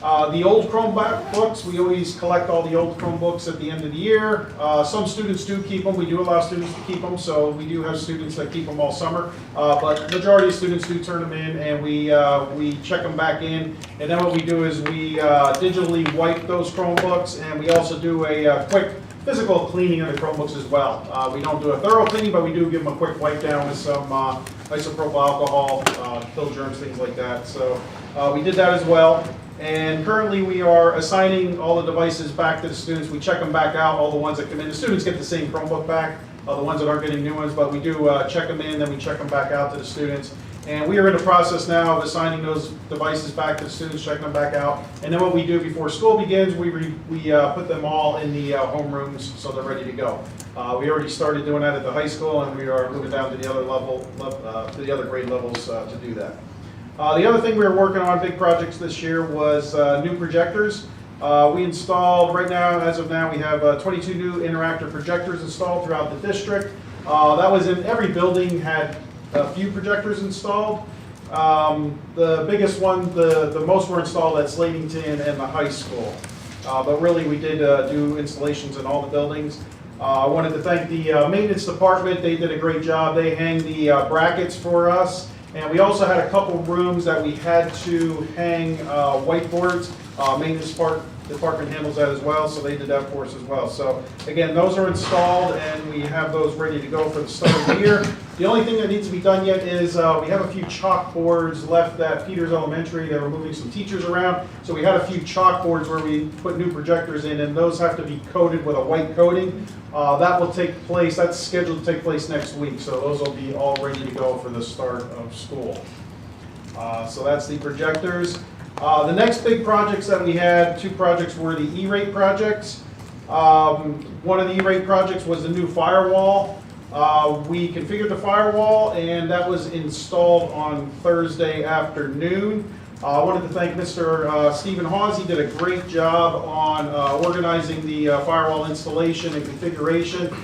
The old Chromebooks, we always collect all the old Chromebooks at the end of the year. Some students do keep them. We do allow students to keep them, so we do have students that keep them all summer. But the majority of students do turn them in, and we check them back in. And then what we do is we digitally wipe those Chromebooks, and we also do a quick physical cleaning of the Chromebooks as well. We don't do a thorough cleaning, but we do give them a quick wipe down with some isopropyl alcohol, kill germs, things like that. So we did that as well. And currently, we are assigning all the devices back to the students. We check them back out, all the ones that come in. The students get the same Chromebook back, the ones that aren't getting new ones, but we do check them in, then we check them back out to the students. And we are in the process now of assigning those devices back to the students, checking them back out. And then what we do before school begins, we put them all in the homerooms so they're ready to go. We already started doing that at the high school, and we are moving down to the other to the other grade levels to do that. The other thing we were working on, big projects this year, was new projectors. We installed, right now, as of now, we have 22 new interactive projectors installed throughout the district. That was in every building had a few projectors installed. The biggest one, the most were installed at Slatington and the high school. But really, we did do installations in all the buildings. I wanted to thank the maintenance department. They did a great job. They hang the brackets for us. And we also had a couple rooms that we had to hang whiteboards. Maintenance department handles that as well, so they did that for us as well. So again, those are installed and we have those ready to go for the start of the year. The only thing that needs to be done yet is we have a few chalkboards left at Peters Elementary. They were moving some teachers around. So we had a few chalkboards where we put new projectors in, and those have to be coated with a white coating. That will take place, that's scheduled to take place next week. So those will be all ready to go for the start of school. So that's the projectors. The next big projects that we had, two projects were the E-rate projects. One of the E-rate projects was the new firewall. We configured the firewall, and that was installed on Thursday afternoon. I wanted to thank Mr. Stephen Hawes. He did a great job on organizing the firewall installation and configuration.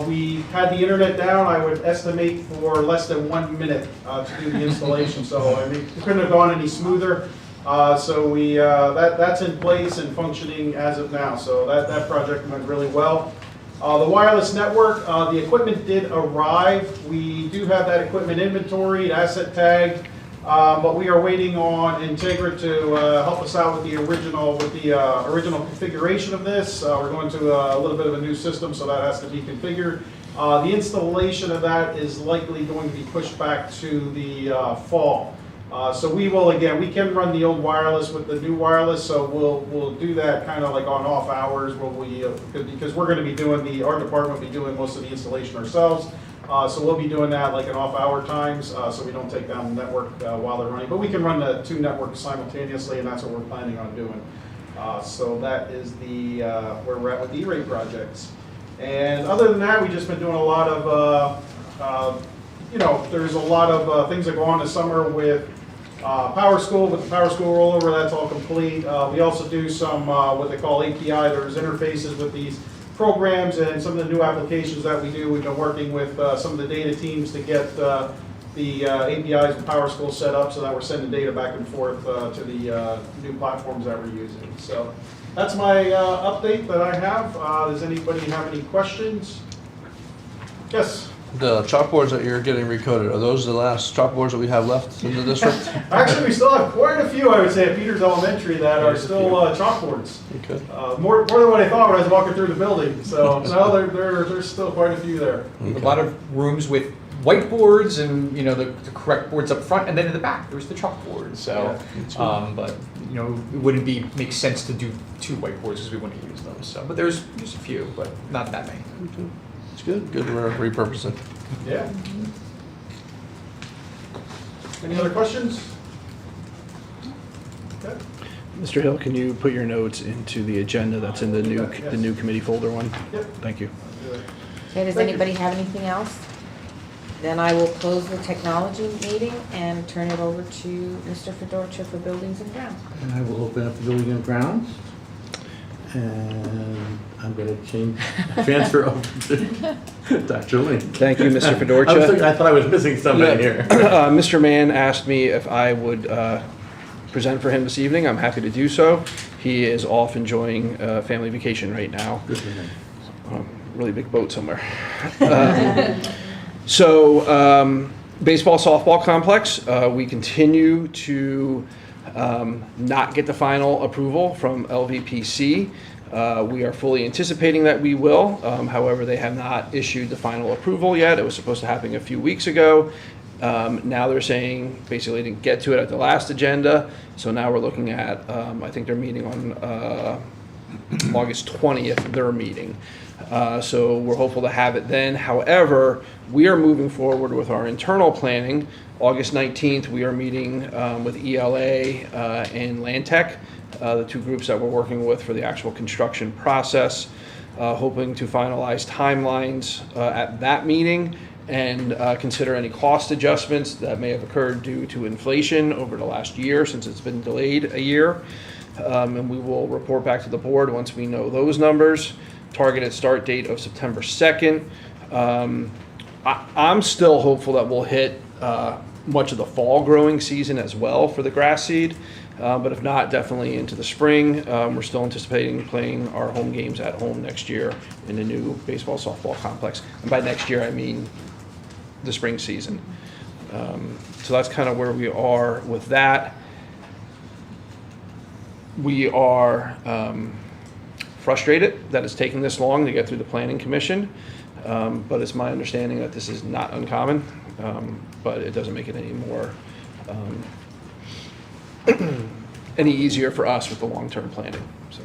We had the internet down, I would estimate, for less than 1 minute to do the installation. So I mean, it couldn't have gone any smoother. So we that's in place and functioning as of now. So that project went really well. The wireless network, the equipment did arrive. We do have that equipment inventoried, asset tagged, but we are waiting on Integra to help us out with the original configuration of this. We're going to a little bit of a new system, so that has to be configured. The installation of that is likely going to be pushed back to the fall. So we will, again, we can run the old wireless with the new wireless, so we'll do that kind of like on off hours where we, because we're going to be doing our department will be doing most of the installation ourselves. So we'll be doing that like in off hour times, so we don't take down the network while they're running. But we can run the two networks simultaneously, and that's what we're planning on doing. So that is the where we're at with the E-rate projects. And other than that, we've just been doing a lot of, there's a lot of things that go on this summer with Power School. With the Power School rollover, that's all complete. We also do some what they call API. There's interfaces with these programs and some of the new applications that we do. We've been working with some of the data teams to get the APIs of Power School set up so that we're sending data back and forth to the new platforms that we're using. So that's my update that I have. Does anybody have any questions? Yes? The chalkboards that you're getting recoded, are those the last chalkboards that we have left in the district? Actually, we still have quite a few, I would say, at Peters Elementary that are still chalkboards. Okay. More than what I thought when I was walking through the building. So no, there's still quite a few there. A lot of rooms with whiteboards and the correct boards up front, and then in the back there's the chalkboard. So, but it wouldn't make sense to do two whiteboards because we wouldn't use those. So, but there's just a few, but not that many. Okay. It's good. Good to repurpose it. Yeah. Any other questions? Okay. Mr. Hill, can you put your notes into the agenda that's in the new committee folder one? Yep. Thank you. Okay, does anybody have anything else? Then I will close the technology meeting and turn it over to Mr. Fedorcha for buildings and grounds. And I will open up the building and grounds. And I'm going to transfer over to Dr. Lynn. Thank you, Mr. Fedorcha. I thought I was missing somebody here. Mr. Mann asked me if I would present for him this evening. I'm happy to do so. He is off enjoying family vacation right now. Good for him. Really big boat somewhere. So, baseball, softball complex, we continue to not get the final approval from LVPC. We are fully anticipating that we will. However, they have not issued the final approval yet. It was supposed to happen a few weeks ago. Now they're saying basically they didn't get to it at the last agenda, so now we're looking at, I think they're meeting on August 20th, their meeting. So we're hopeful to have it then. However, we are moving forward with our internal planning. August 19th, we are meeting with ELA and Land Tech, the two groups that we're working with for the actual construction process, hoping to finalize timelines at that meeting and consider any cost adjustments that may have occurred due to inflation over the last year since it's been delayed a year. And we will report back to the board once we know those numbers. Targeted start date of September 2nd. I'm still hopeful that we'll hit much of the fall growing season as well for the grass seed. But if not, definitely into the spring. We're still anticipating playing our home games at home next year in the new baseball softball complex. And by next year, I mean the spring season. So that's kind of where we are with that. We are frustrated that it's taking this long to get through the planning commission, but it's my understanding that this is not uncommon, but it doesn't make it any more any easier for us with the long-term planning. So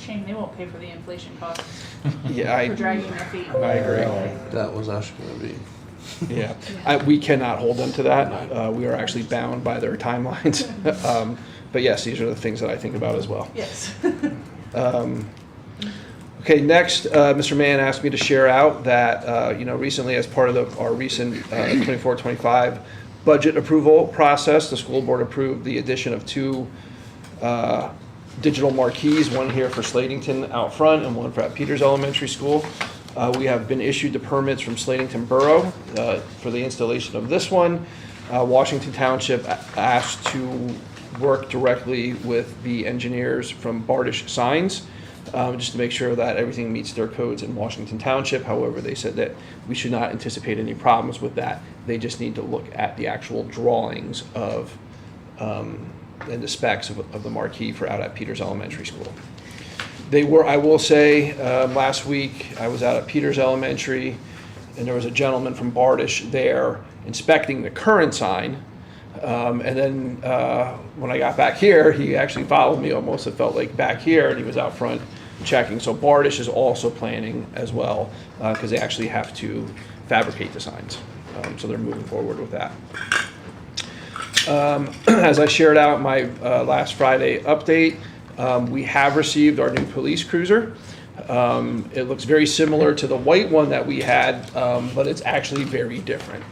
Shame they won't pay for the inflation costs yeah, for dragging their feet. I agree. That was actually going to be. Yeah, we cannot hold them to that. We are actually bound by their timelines. But yes, these are the things that I think about as well. Yes. Okay, next, Mr. Mann asked me to share out that, recently as part of our recent 24-25 budget approval process, the school board approved the addition of two digital marquees, one here for Slatington out front and one for at Peters Elementary School. We have been issued the permits from Slatington Borough for the installation of this one. Washington Township asked to work directly with the engineers from Bardish Signs just to make sure that everything meets their codes in Washington Township. However, they said that we should not anticipate any problems with that. They just need to look at the actual drawings of and the specs of the marquee for out at Peters Elementary School. I will say, last week I was out at Peters Elementary and there was a gentleman from Bardish there inspecting the current sign. And then when I got back here, he actually followed me almost, it felt like back here, and he was out front checking. So Bardish is also planning as well, because they actually have to fabricate the signs. So they're moving forward with that. As I shared out my last Friday update, we have received our new police cruiser. It looks very similar to the white one that we had, but it's actually very different.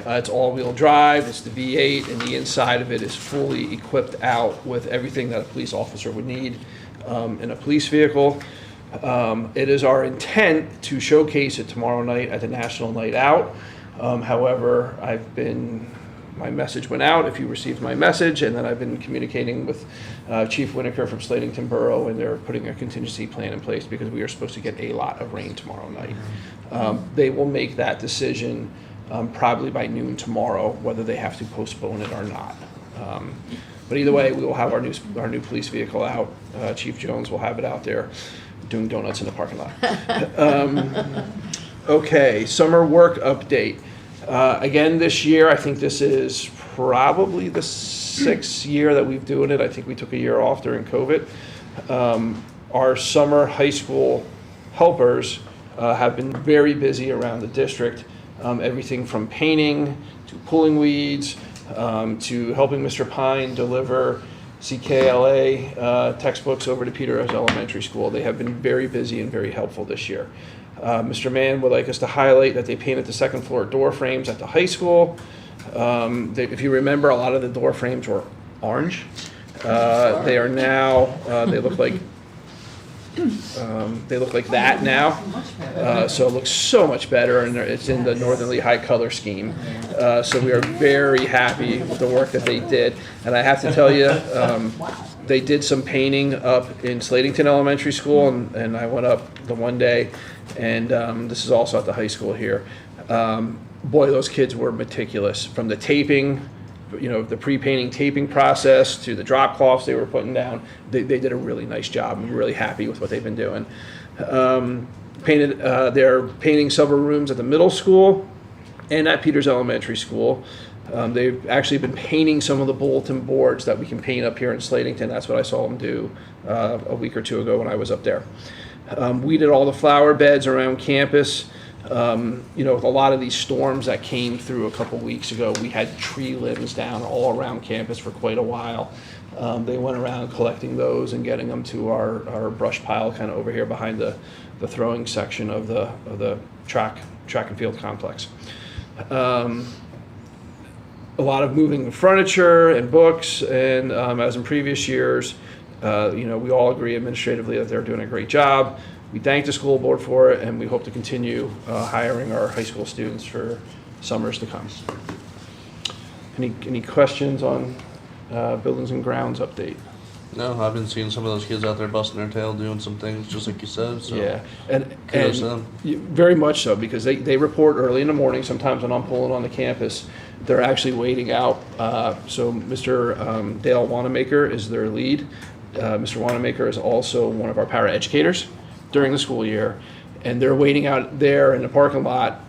It's all-wheel drive, it's the V8, and the inside of it is fully equipped out with everything that a police officer would need in a police vehicle. It is our intent to showcase it tomorrow night at the National Night Out. However, my message went out, if you received my message, and then I've been communicating with Chief Whitaker from Slatington Borough, and they're putting a contingency plan in place because we are supposed to get a lot of rain tomorrow night. They will make that decision probably by noon tomorrow, whether they have to postpone it or not. But either way, we will have our new police vehicle out. Chief Jones will have it out there doing donuts in the parking lot. Okay, summer work update. Again, this year, I think this is probably the 6th year that we've doing it. I think we took a year off during COVID. Our summer high school helpers have been very busy around the district. Everything from painting to pulling weeds to helping Mr. Pine deliver CKLA textbooks over to Peters Elementary School. They have been very busy and very helpful this year. Mr. Mann would like us to highlight that they painted the second floor door frames at the high school. If you remember, a lot of the door frames were orange. They are now, they look like that now. So it looks so much better, and it's in the Northern Lehigh color scheme. So we are very happy with the work that they did. And I have to tell you, they did some painting up in Slatington Elementary School, and I went up the one day, and this is also at the high school here. Boy, those kids were meticulous, from the taping, the pre-painting taping process to the drop cloths they were putting down. They did a really nice job. I'm really happy with what they've been doing. They're painting several rooms at the middle school. and at Peters Elementary School. They've actually been painting some of the bulletin boards that we can paint up here in Slatington. That's what I saw them do a week or two ago when I was up there. We did all the flower beds around campus. With a lot of these storms that came through a couple weeks ago, we had tree limbs down all around campus for quite a while. They went around collecting those and getting them to our brush pile kind of over here behind the throwing section of the track and field complex. A lot of moving of furniture and books, and as in previous years, we all agree administratively that they're doing a great job. We thank the school board for it, and we hope to continue hiring our high school students for summers to come. Any questions on buildings and grounds update? No, I've been seeing some of those kids out there busting their tail doing some things, just like you said. So Yeah, and kudos to them. very much so, because they report early in the morning. Sometimes when I'm pulling on the campus, they're actually waiting out. So Mr. Dale Wanamaker is their lead. Mr. Wanamaker is also one of our para-educators during the school year, and they're waiting out there in the parking lot,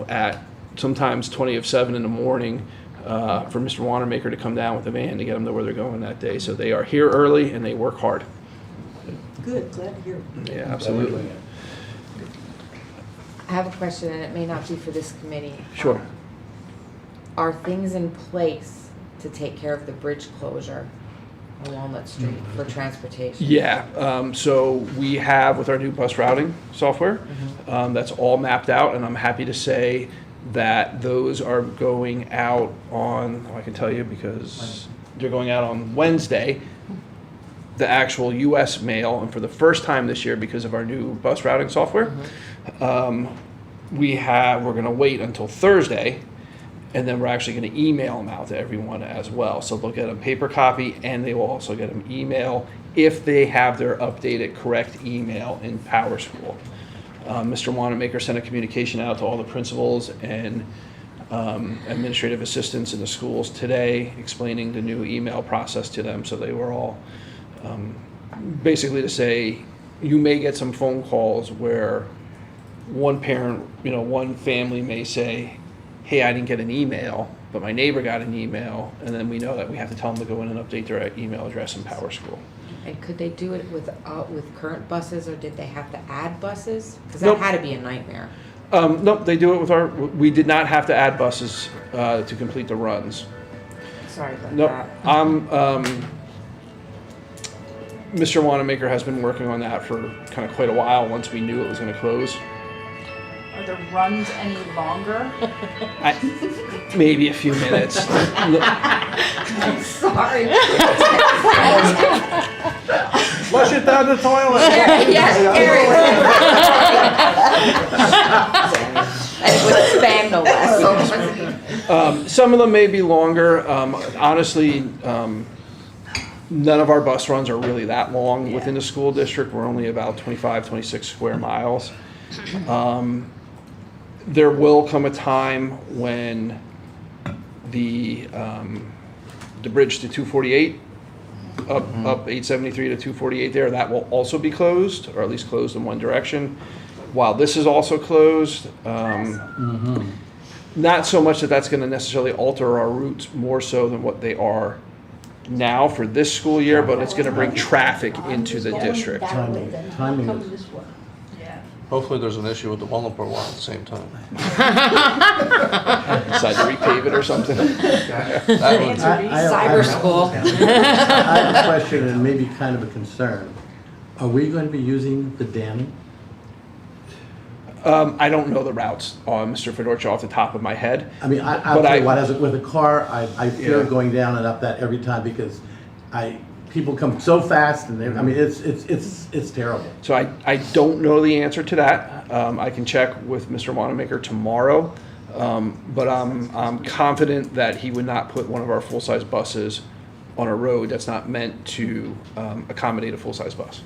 at sometimes 7:20 in the morning for Mr. Wanamaker to come down with the van to get them to where they're going that day. So they are here early and they work hard. Good, glad to hear it. Yeah, absolutely. I have a question, and it may not be for this committee. Sure. Are things in place to take care of the bridge closure on Walnut Street for transportation? Yeah, so we have with our new bus routing software, that's all mapped out, and I'm happy to say that those are going out on, I can tell you because they're going out on Wednesday, the actual US mail, and for the first time this year because of our new bus routing software, we're gonna wait until Thursday, and then we're actually going to email them out to everyone as well. So they'll get a paper copy, and they will also get an email if they have their updated correct email in PowerSchool. Mr. Wanamaker sent a communication out to all the principals and administrative assistants in the schools today, explaining the new email process to them. So they were all basically to say, you may get some phone calls where one parent, one family may say, hey, I didn't get an email, but my neighbor got an email, and then we know that we have to tell them to go in and update their email address in PowerSchool. And could they do it with current buses, or did they have to add buses? Because that Nope. had to be a nightmare. Nope, they do it with we did not have to add buses to complete the runs. Sorry about Nope, that. Mr. Wanamaker has been working on that for kind of quite a while once we knew it was going to close. Are the runs any longer? Maybe a few minutes. I'm sorry. Flush it down the toilet. Yes, and with spam no less. Some of them may be longer. Honestly, none of our bus runs are really that long within the school district. We're only about 25, 26 square miles. There will come a time when the bridge to 248, up 873 to 248 there, that will also be closed, or at least closed in one direction. While this is also closed, not so much that that's going to necessarily alter our routes more so than what they are now for this school year, but it's going to bring traffic into the district. Timing is. Hopefully there's an issue with the Walnutport one at the same time. Decide to repave it or something. Cyber school. I have a question and maybe kind of a concern. Are we going to be using the dam? I don't know the routes, Mr. Fedorcha, off the top of my head. I mean, I'll tell you what, with a car, I fear going down and up that every time because people come so fast and it's terrible. So I don't know the answer to that. I can check with Mr. Wanamaker tomorrow, but I'm confident that he would not put one of our full-size buses on a road that's not meant to accommodate a full-size bus.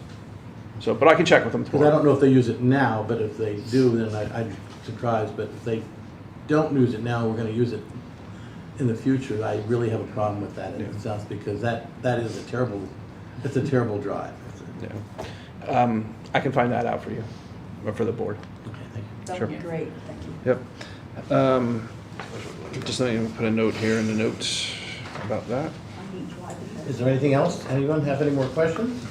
So, but I can check with them tomorrow. Because I don't know if they use it now, but if they do, then I'd be surprised. But if they don't use it now, we're going to use it in the future. I really have a problem with that in a sense because that is a terrible drive. Yeah. I can find that out for you, or for the board. Okay, thank you. That Sure. would be great, thank you. Yep. Just let me put a note here in the notes about that. Is there anything else? Anyone have any more questions?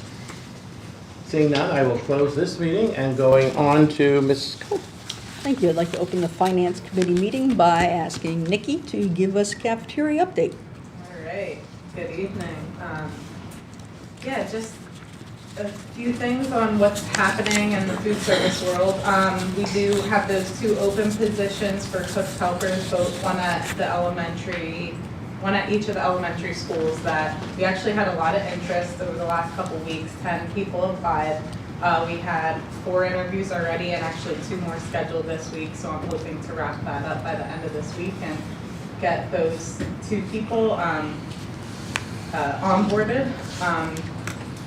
Seeing none, I will close this meeting and going on to Ms. Coe. Thank you. I'd like to open the Finance Committee meeting by asking Nikki to give us cafeteria update. All right, good evening. Yeah, just a few things on what's happening in the food service world. We do have those 2 open positions for cook helpers, both one at each of the elementary schools that we actually had a lot of interest over the last couple weeks. 10 people applied. We had 4 interviews already and actually 2 more scheduled this week, so I'm hoping to wrap that up by the end of this week and get those 2 people onboarded.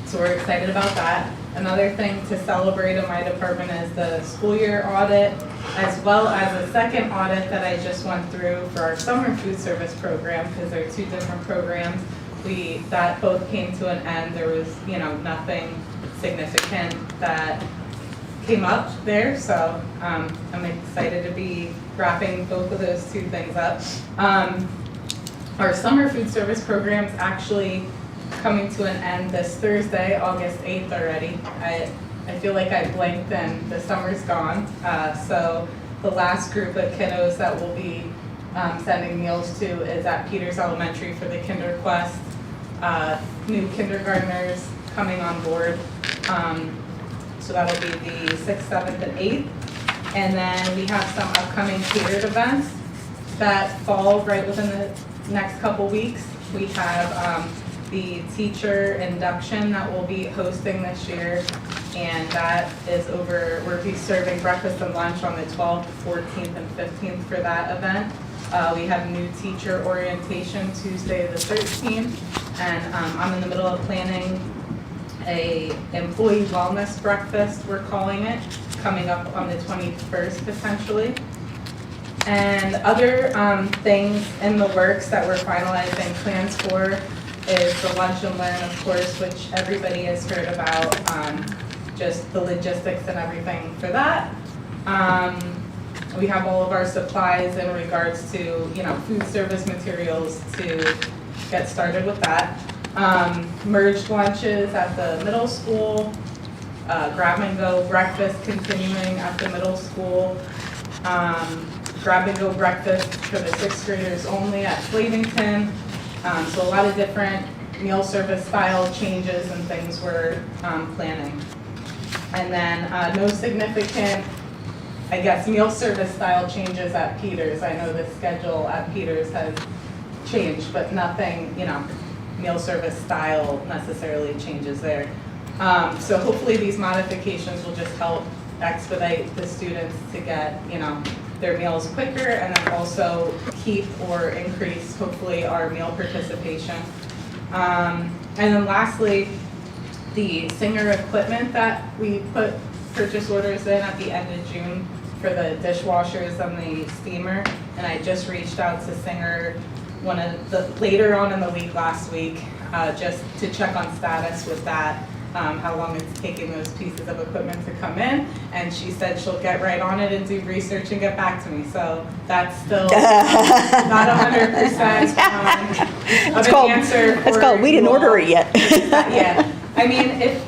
So we're excited about that. Another thing to celebrate in my department is the school year audit, as well as a second audit that I just went through for our summer food service program, because they're 2 different programs. That both came to an end. There was, nothing significant that came up there, so I'm excited to be wrapping both of those 2 things up. Our summer food service program's actually coming to an end this Thursday, August 8th already. I feel like I blinked and the summer's gone. So the last group of kiddos that we'll be sending meals to is at Peters Elementary for the Kinder Quest. New kindergartners coming on board. So that'll be the 6th, 7th, and 8th. And then we have some upcoming catered events that fall right within the next couple weeks. We have the teacher induction that we'll be hosting this year, and that is we'll be serving breakfast and lunch on the 12th, 14th, and 15th for that event. We have new teacher orientation Tuesday the 13th, and I'm in the middle of planning a employee wellness breakfast, we're calling it, coming up on the 21st potentially. And other things in the works that we're finalizing plans for is the Lunch and Learn, of course, which everybody has heard about, just the logistics and everything for that. We have all of our supplies in regards to, food service materials to get started with that. Merged lunches at the middle school, grab and go breakfast continuing at the middle school, grab and go breakfast for the 6th graders only at Flavington. So a lot of different meal service style changes and things we're planning. And then no significant, meal service style changes at Peters. I know the schedule at Peters has changed, but nothing, meal service style necessarily changes there. So hopefully these modifications will just help expedite the students to get, their meals quicker, and then also keep or increase, hopefully, our meal participation. And then lastly, the Singer equipment that we put purchase orders in at the end of June for the dishwashers and the steamer, and I just reached out to Singer later on in the week last week, just to check on status with that. How long it's taking those pieces of equipment to come in, and she said she'll get right on it and do research and get back to me. So that's still not 100% of an answer. That's called we didn't order it yet. Yeah, I mean, if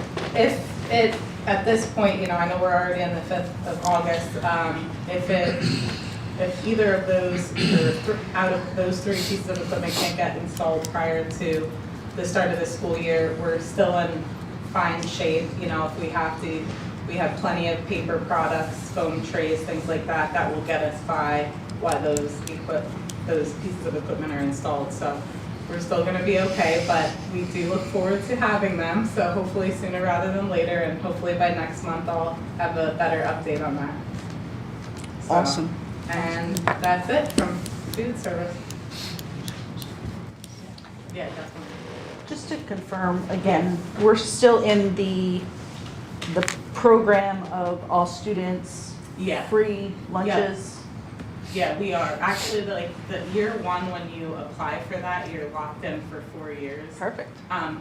it at this point, I know we're already on the 5th of August. If either of those or out of those 3 pieces of equipment can't get installed prior to the start of the school year, we're still in fine shape. If we have to, we have plenty of paper products, foam trays, things like that, that will get us by while those pieces of equipment are installed. So we're still going to be okay, but we do look forward to having them. So hopefully sooner rather than later, and hopefully by next month I'll have a better update on that. So, awesome. And that's it from food service. Yeah, definitely. Just to confirm, again, we're still in the program of all students, free lunches? Yeah, we are. Actually, the year 1, when you apply for that, you're locked in for 4 years. Perfect.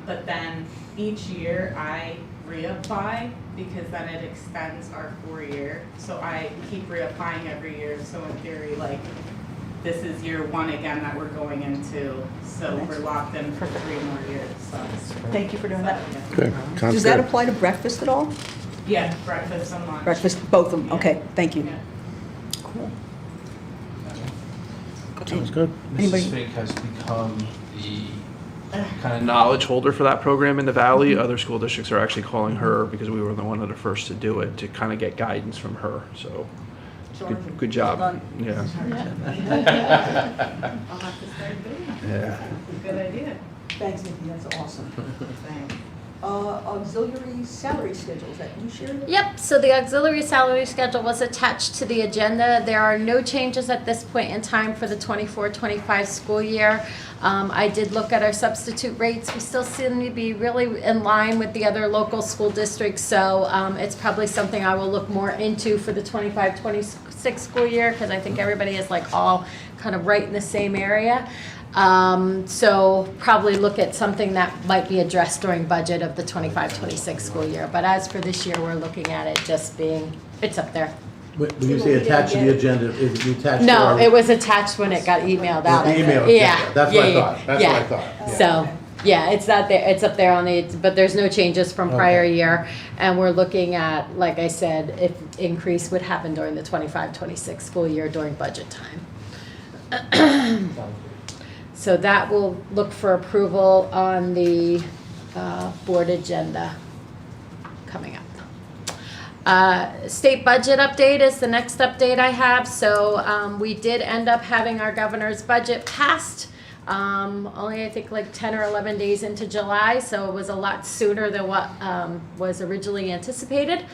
But then each year I reapply because then it extends our 4-year. So I keep reapplying every year. So in theory, like, this is year 1 again that we're going into. So we're locked in for 3 more years. So Thank you for doing that. Okay, sounds Does that good. apply to breakfast at all? yeah, breakfast and lunch. Breakfast, both of them, okay, thank you. Yeah. Cool. Sounds good. Anybody? Mrs. Fink has become the kind of knowledge holder for that program in the Valley. Other school districts are actually calling her because we were one of the first to do it, to kind of get guidance from her, so. Good job. Well done. Yeah. I'll have to start doing that. Yeah. Good idea. Thanks, Nikki, that's awesome. Thanks. Auxiliary salary schedules, that you shared? Yep, so the auxiliary salary schedule was attached to the agenda. There are no changes at this point in time for the 24-25 school year. I did look at our substitute rates. We still seem to be really in line with the other local school districts, so it's probably something I will look more into for the 25-26 school year, because I think everybody is like all kind of right in the same area. So probably look at something that might be addressed during budget of the 25-26 school year. But as for this year, we're looking at it just being, it's up there. When you say attached to the agenda, is it attached to No, our? it was attached when it got emailed out. The email, Yeah. that's what I yeah, thought, that's yeah. what I thought. Yeah. So, yeah, it's not there, it's up there on the, but there's no changes from prior year. And we're looking at, like I said, if increase would happen during the 25-26 school year during budget time. So that will look for approval on the board agenda coming up. State budget update is the next update I have. So we did end up having our governor's budget passed. Only I think like 10 or 11 days into July, so it was a lot sooner than what was originally anticipated.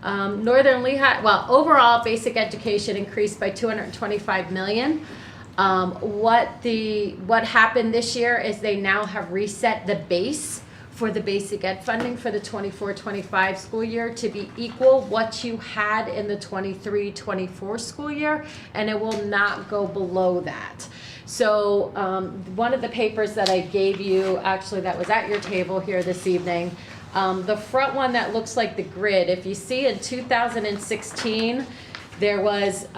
Northern Lehigh, well, overall basic education increased by $225 million. What happened this year is they now have reset the base for the basic ed funding for the 24-25 school year to be equal what you had in the 23-24 school year, and it will not go below that. So one of the papers that I gave you, actually that was at your table here this evening, the front one that looks like the grid, if you see in 2016, there was,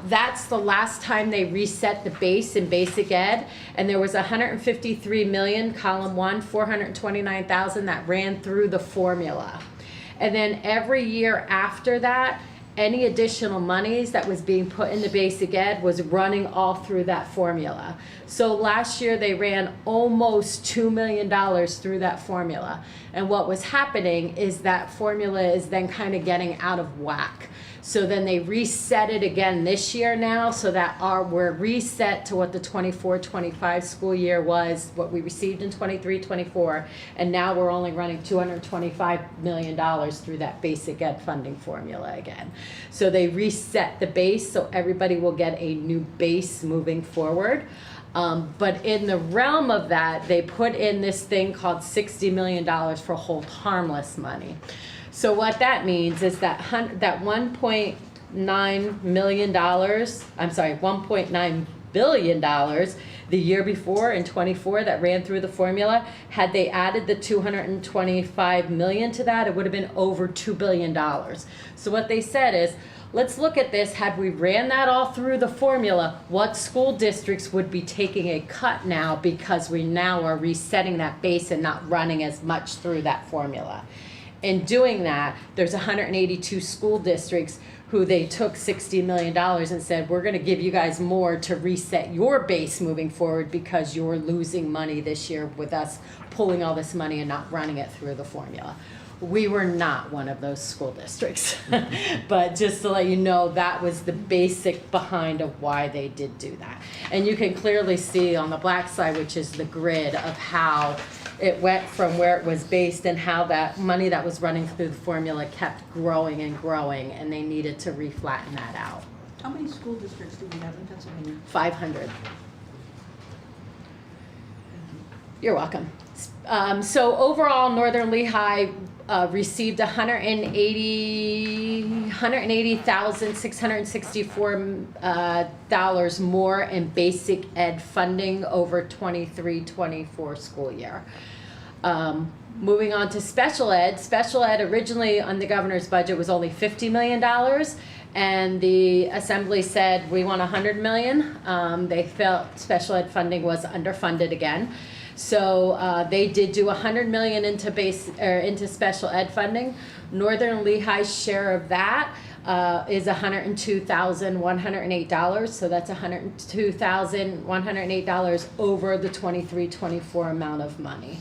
that's the last time they reset the base in basic ed, and there was 153 million, column 1, 429,000 that ran through the formula. And then every year after that, any additional monies that was being put into basic ed was running all through that formula. So last year they ran almost $2 million through that formula. And what was happening is that formula is then kind of getting out of whack. So then they reset it again this year now, so that we're reset to what the 24-25 school year was, what we received in 23-24, and now we're only running $225 million through that basic ed funding formula again. So they reset the base, so everybody will get a new base moving forward. But in the realm of that, they put in this thing called $60 million for hold harmless money. So what that means is that $1.9 million, I'm sorry, $1.9 billion the year before in 24 that ran through the formula, had they added the 225 million to that, it would have been over $2 billion. So what they said is, let's look at this. Had we ran that all through the formula, what school districts would be taking a cut now because we now are resetting that base and not running as much through that formula? In doing that, there's 182 school districts who they took $60 million and said, we're going to give you guys more to reset your base moving forward because you're losing money this year with us pulling all this money and not running it through the formula. We were not one of those school districts. But just to let you know, that was the basic behind of why they did do that. And you can clearly see on the black side, which is the grid of how it went from where it was based and how that money that was running through the formula kept growing and growing, and they needed to reflatten that out. How many school districts do we have in Pennsylvania? 500. You're welcome. So overall, Northern Lehigh received $180,664 more in basic ed funding over 23-24 school year. Moving on to special ed. Special ed originally on the governor's budget was only $50 million. And the assembly said, we want 100 million. They felt special ed funding was underfunded again. So they did do 100 million into special ed funding. Northern Lehigh's share of that is $102,108. So that's $102,108 over the 23-24 amount of money.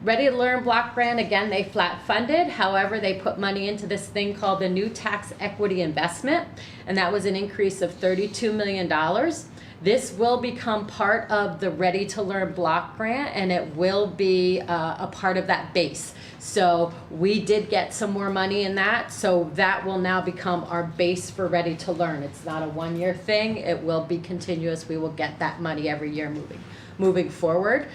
Ready to Learn block grant, again, they flat funded. However, they put money into this thing called the New Tax Equity Investment, and that was an increase of $32 million. This will become part of the Ready to Learn block grant, and it will be a part of that base. So we did get some more money in that, so that will now become our base for Ready to Learn. It's not a one-year thing. It will be continuous. We will get that money every year moving forward.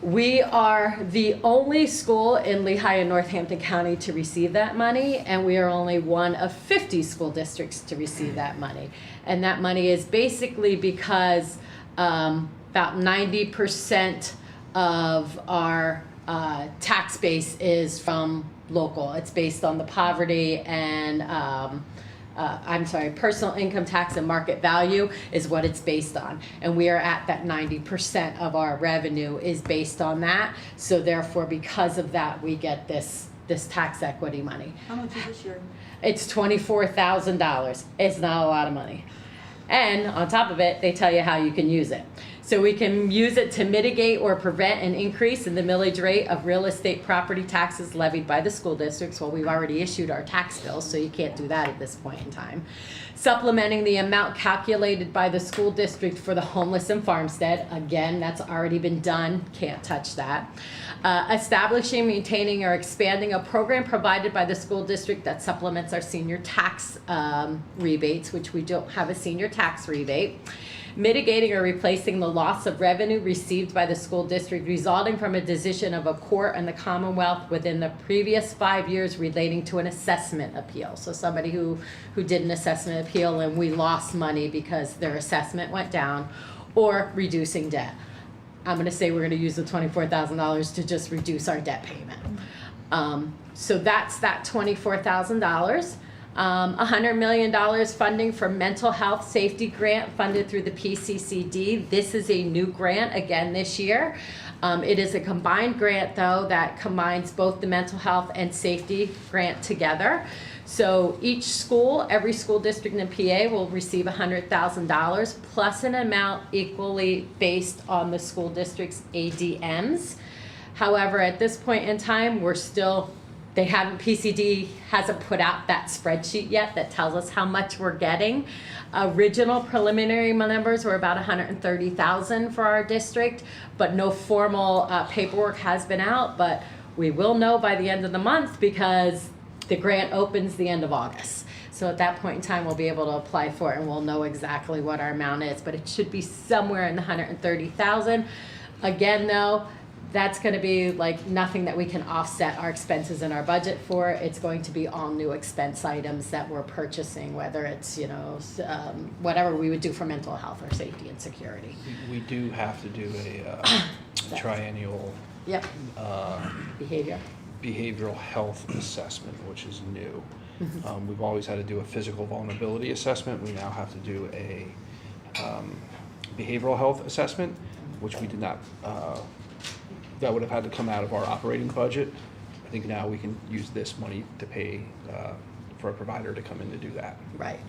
We are the only school in Lehigh and Northampton County to receive that money, and we are only one of 50 school districts to receive that money. And that money is basically because about 90% of our tax base is from local. It's based on the poverty and personal income tax and market value is what it's based on. And we are at that 90% of our revenue is based on that. So therefore, because of that, we get this tax equity money. How much is this year? It's $24,000. It's not a lot of money. And on top of it, they tell you how you can use it. So we can use it to mitigate or prevent an increase in the millage rate of real estate property taxes levied by the school districts. Well, we've already issued our tax bills, so you can't do that at this point in time. Supplementing the amount calculated by the school district for the homeless and farmstead. Again, that's already been done. Can't touch that. Establishing, maintaining, or expanding a program provided by the school district that supplements our senior tax rebates, which we don't have a senior tax rebate. Mitigating or replacing the loss of revenue received by the school district resulting from a decision of a court in the Commonwealth within the previous 5 years relating to an assessment appeal. So somebody who did an assessment appeal and we lost money because their assessment went down, or reducing debt. I'm going to say we're going to use the $24,000 to just reduce our debt payment. So that's that $24,000. $100 million funding for mental health safety grant funded through the PCCD. This is a new grant again this year. It is a combined grant though that combines both the mental health and safety grant together. So each school, every school district in the PA will receive $100,000 plus an amount equally based on the school district's ADMs. However, at this point in time, PCD hasn't put out that spreadsheet yet that tells us how much we're getting. Original preliminary numbers were about $130,000 for our district, but no formal paperwork has been out, but we will know by the end of the month because the grant opens the end of August. So at that point in time, we'll be able to apply for it and we'll know exactly what our amount is, but it should be somewhere in the $130,000. Again, though, that's going to be like nothing that we can offset our expenses in our budget for. It's going to be all new expense items that we're purchasing, whether it's, whatever we would do for mental health or safety and security. We do have to do a triennial Yep. behavioral health assessment, which is new. Mhm. We've always had to do a physical vulnerability assessment. We now have to do a behavioral health assessment, which we did not, that would have had to come out of our operating budget. I think now we can use this money to pay for a provider to come in to do that. Right.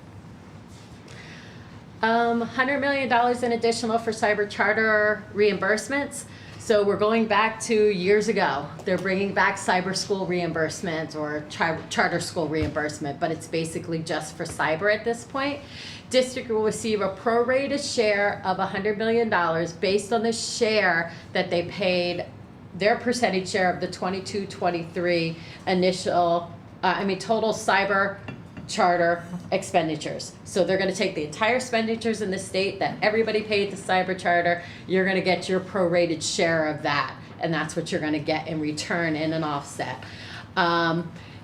$100 million in additional for cyber charter reimbursements. So we're going back to years ago. They're bringing back cyber school reimbursement or charter school reimbursement, but it's basically just for cyber at this point. District will receive a prorated share of $100 million based on the share that they paid, their percentage share of the 22-23 total cyber charter expenditures. So they're going to take the entire expenditures in the state that everybody paid the cyber charter. You're going to get your prorated share of that, and that's what you're going to get in return in an offset.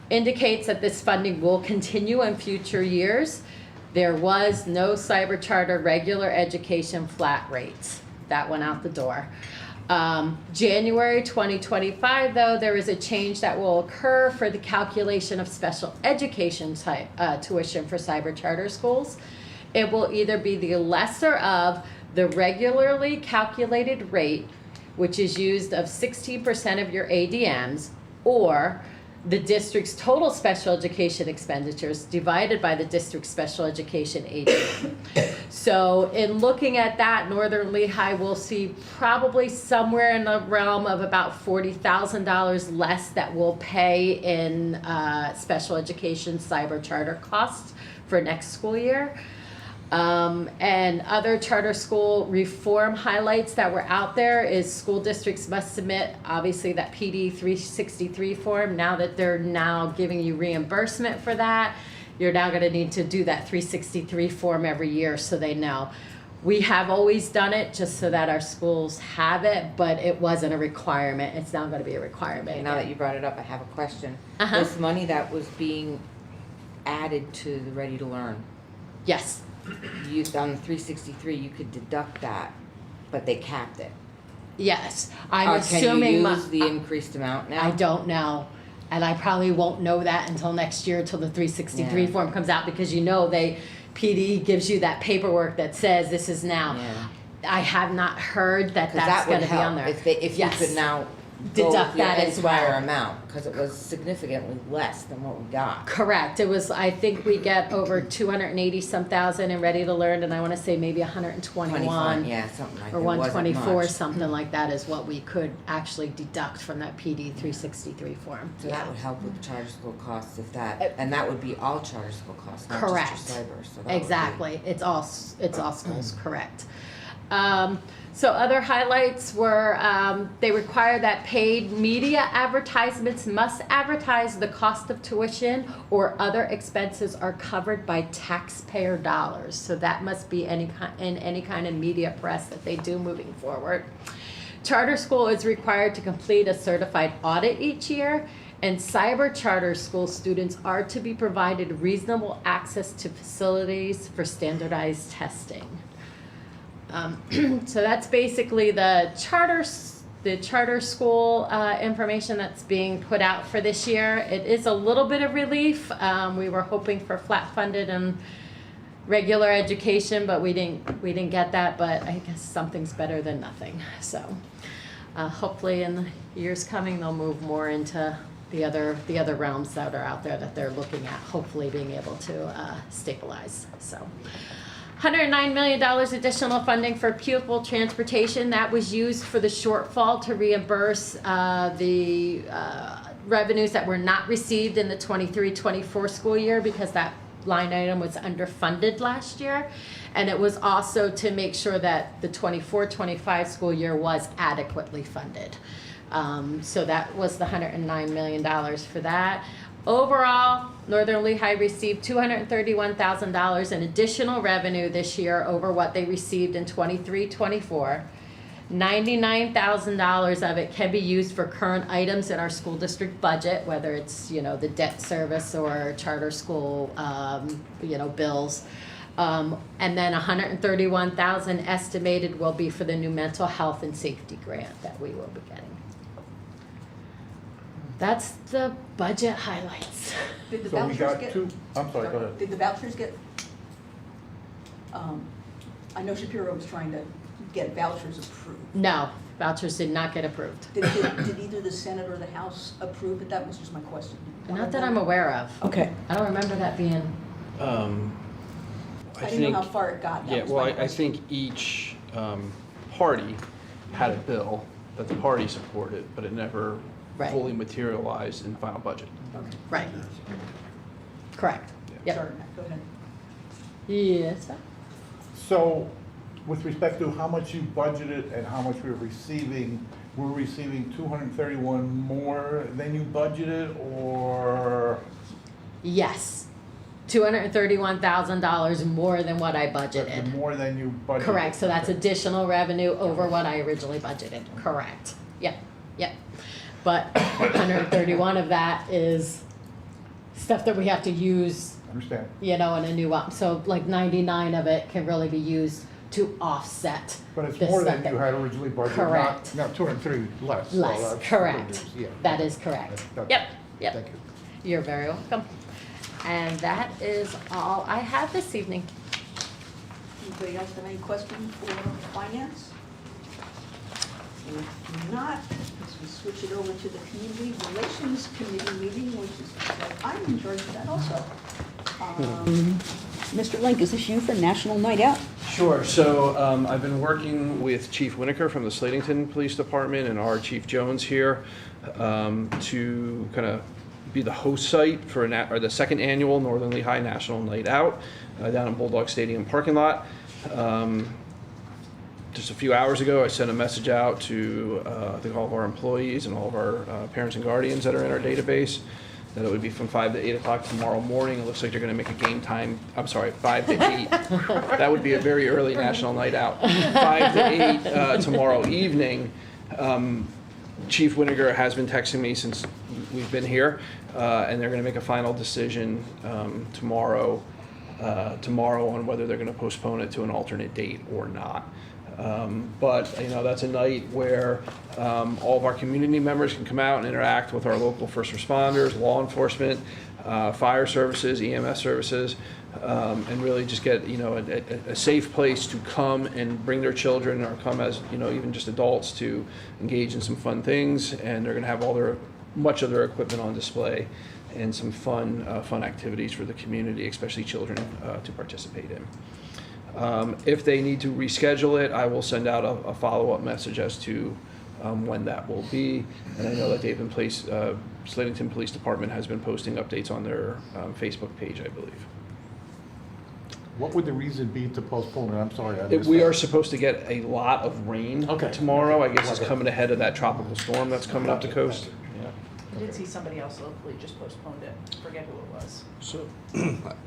Indicates that this funding will continue in future years. There was no cyber charter regular education flat rates. That went out the door. January 2025, though, there is a change that will occur for the calculation of special education tuition for cyber charter schools. It will either be the lesser of the regularly calculated rate, which is used of 16% of your ADMs, or the district's total special education expenditures divided by the district's special education ADM. So in looking at that, Northern Lehigh will see probably somewhere in the realm of about $40,000 less that we'll pay in special education cyber charter costs for next school year. And other charter school reform highlights that were out there is school districts must submit, obviously, that PD 363 form. Now that they're now giving you reimbursement for that, you're now going to need to do that 363 form every year so they know. We have always done it just so that our schools have it, but it wasn't a requirement. It's now going to be a requirement. Now that you brought it up, I have a question. Uh-huh. This money that was being added to the Ready to Learn. Yes. You, on the 363, you could deduct that, but they capped it. Yes. I'm assuming. Can you use the increased amount now? I don't know. And I probably won't know that until next year, till the 363 form comes out, because PD gives you that paperwork that says this is now. Yeah. I have not heard that that's going to be on there. If you could now deduct that as entire well. amount, because it was significantly less than what we got. Correct. It was, I think we get over 280 some thousand in Ready to Learn, and I want to say maybe 121. Yeah, something like that. Or It wasn't 124, much. something like that is what we could actually deduct from that PD 363 form. So that would help with the charter school costs if that, and that would be all charter school costs, not Correct. just your cyber. So that would be- Exactly. It's all schools, correct. So other highlights were they require that paid media advertisements must advertise the cost of tuition or other expenses are covered by taxpayer dollars. So that must be in any kind of media press that they do moving forward. Charter school is required to complete a certified audit each year, and cyber charter school students are to be provided reasonable access to facilities for standardized testing. So that's basically the charter school information that's being put out for this year. It is a little bit of relief. We were hoping for flat funded and regular education, but we didn't get that. But I guess something's better than nothing. So hopefully in the years coming, they'll move more into the other realms that are out there that they're looking at. Hopefully being able to stabilize. So. $109 million additional funding for pupil transportation. That was used for the shortfall to reimburse the revenues that were not received in the 23-24 school year, because that line item was underfunded last year. And it was also to make sure that the 24-25 school year was adequately funded. So that was the $109 million for that. Overall, Northern Lehigh received $231,000 in additional revenue this year over what they received in 23-24. $99,000 of it can be used for current items in our school district budget, whether it's, the debt service or charter school, bills. And then $131,000 estimated will be for the new mental health and safety grant that we will be getting. That's the budget highlights. Did the So we vouchers got get? two, I'm sorry, go ahead. Did the vouchers get? I know Shapiro was trying to get vouchers approved. No, vouchers did not get approved. Did either the Senate or the House approve it? That was just my question. Not that I'm aware of. Okay. I don't remember that being. I didn't know how far it got. That Yeah, was well, my I question. think each party had a bill that the party supported, but it never Right. fully materialized in the final budget. Right. Correct. Yep. Sorry, Matt, go ahead. Yes. So, with respect to how much you budgeted and how much we're receiving 231 more than you budgeted, or? Yes. $231,000 more than what I budgeted. More than you budgeted? Correct. So that's Okay. additional revenue over what I originally budgeted. Correct. Yep. But 131 of that is stuff that we have to use, Understand. in a new so like 99 of it can really be used to offset But it's this more than stuff you that- had originally budgeted, Correct. not 203 less. So Less, that's correct. good news, yeah. That is correct. That- Yep, yep. Thank you. You're very welcome. And that is all I have this evening. Anybody else have any questions for finance? If not, as we switch it over to the Community Relations Committee meeting, which is, I'm in charge of that also. Mr. Link, is this you for National Night Out? Sure. So I've been working with Chief Winokur from the Slatington Police Department and our Chief Jones here to kind of be the host site for the second annual Northern Lehigh National Night Out down in Bulldog Stadium parking lot. Just a few hours ago, I sent a message out to I think all of our employees and all of our parents and guardians that are in our database that it would be from 5 to 8 o'clock tomorrow morning. It looks like they're going to make a game time, 5 to 8. That would be a very early national night out. 5 to 8 tomorrow evening. Chief Winiger has been texting me since we've been here, and they're going to make a final decision tomorrow on whether they're going to postpone it to an alternate date or not. But that's a night where all of our community members can come out and interact with our local first responders, law enforcement, fire services, EMS services, and really just get a safe place to come and bring their children or come as even just adults to engage in some fun things. And they're going to have much of their equipment on display and some fun activities for the community, especially children, to participate in. If they need to reschedule it, I will send out a follow-up message as to when that will be. And I know that they've been Slatington Police Department has been posting updates on their Facebook page, I believe. What would the reason be to postpone it? I'm sorry. We are supposed to get a lot of rain tomorrow. I guess it's Okay. coming ahead of that tropical storm that's coming up the coast. I did see somebody else locally just postponed it, forget who it was. So,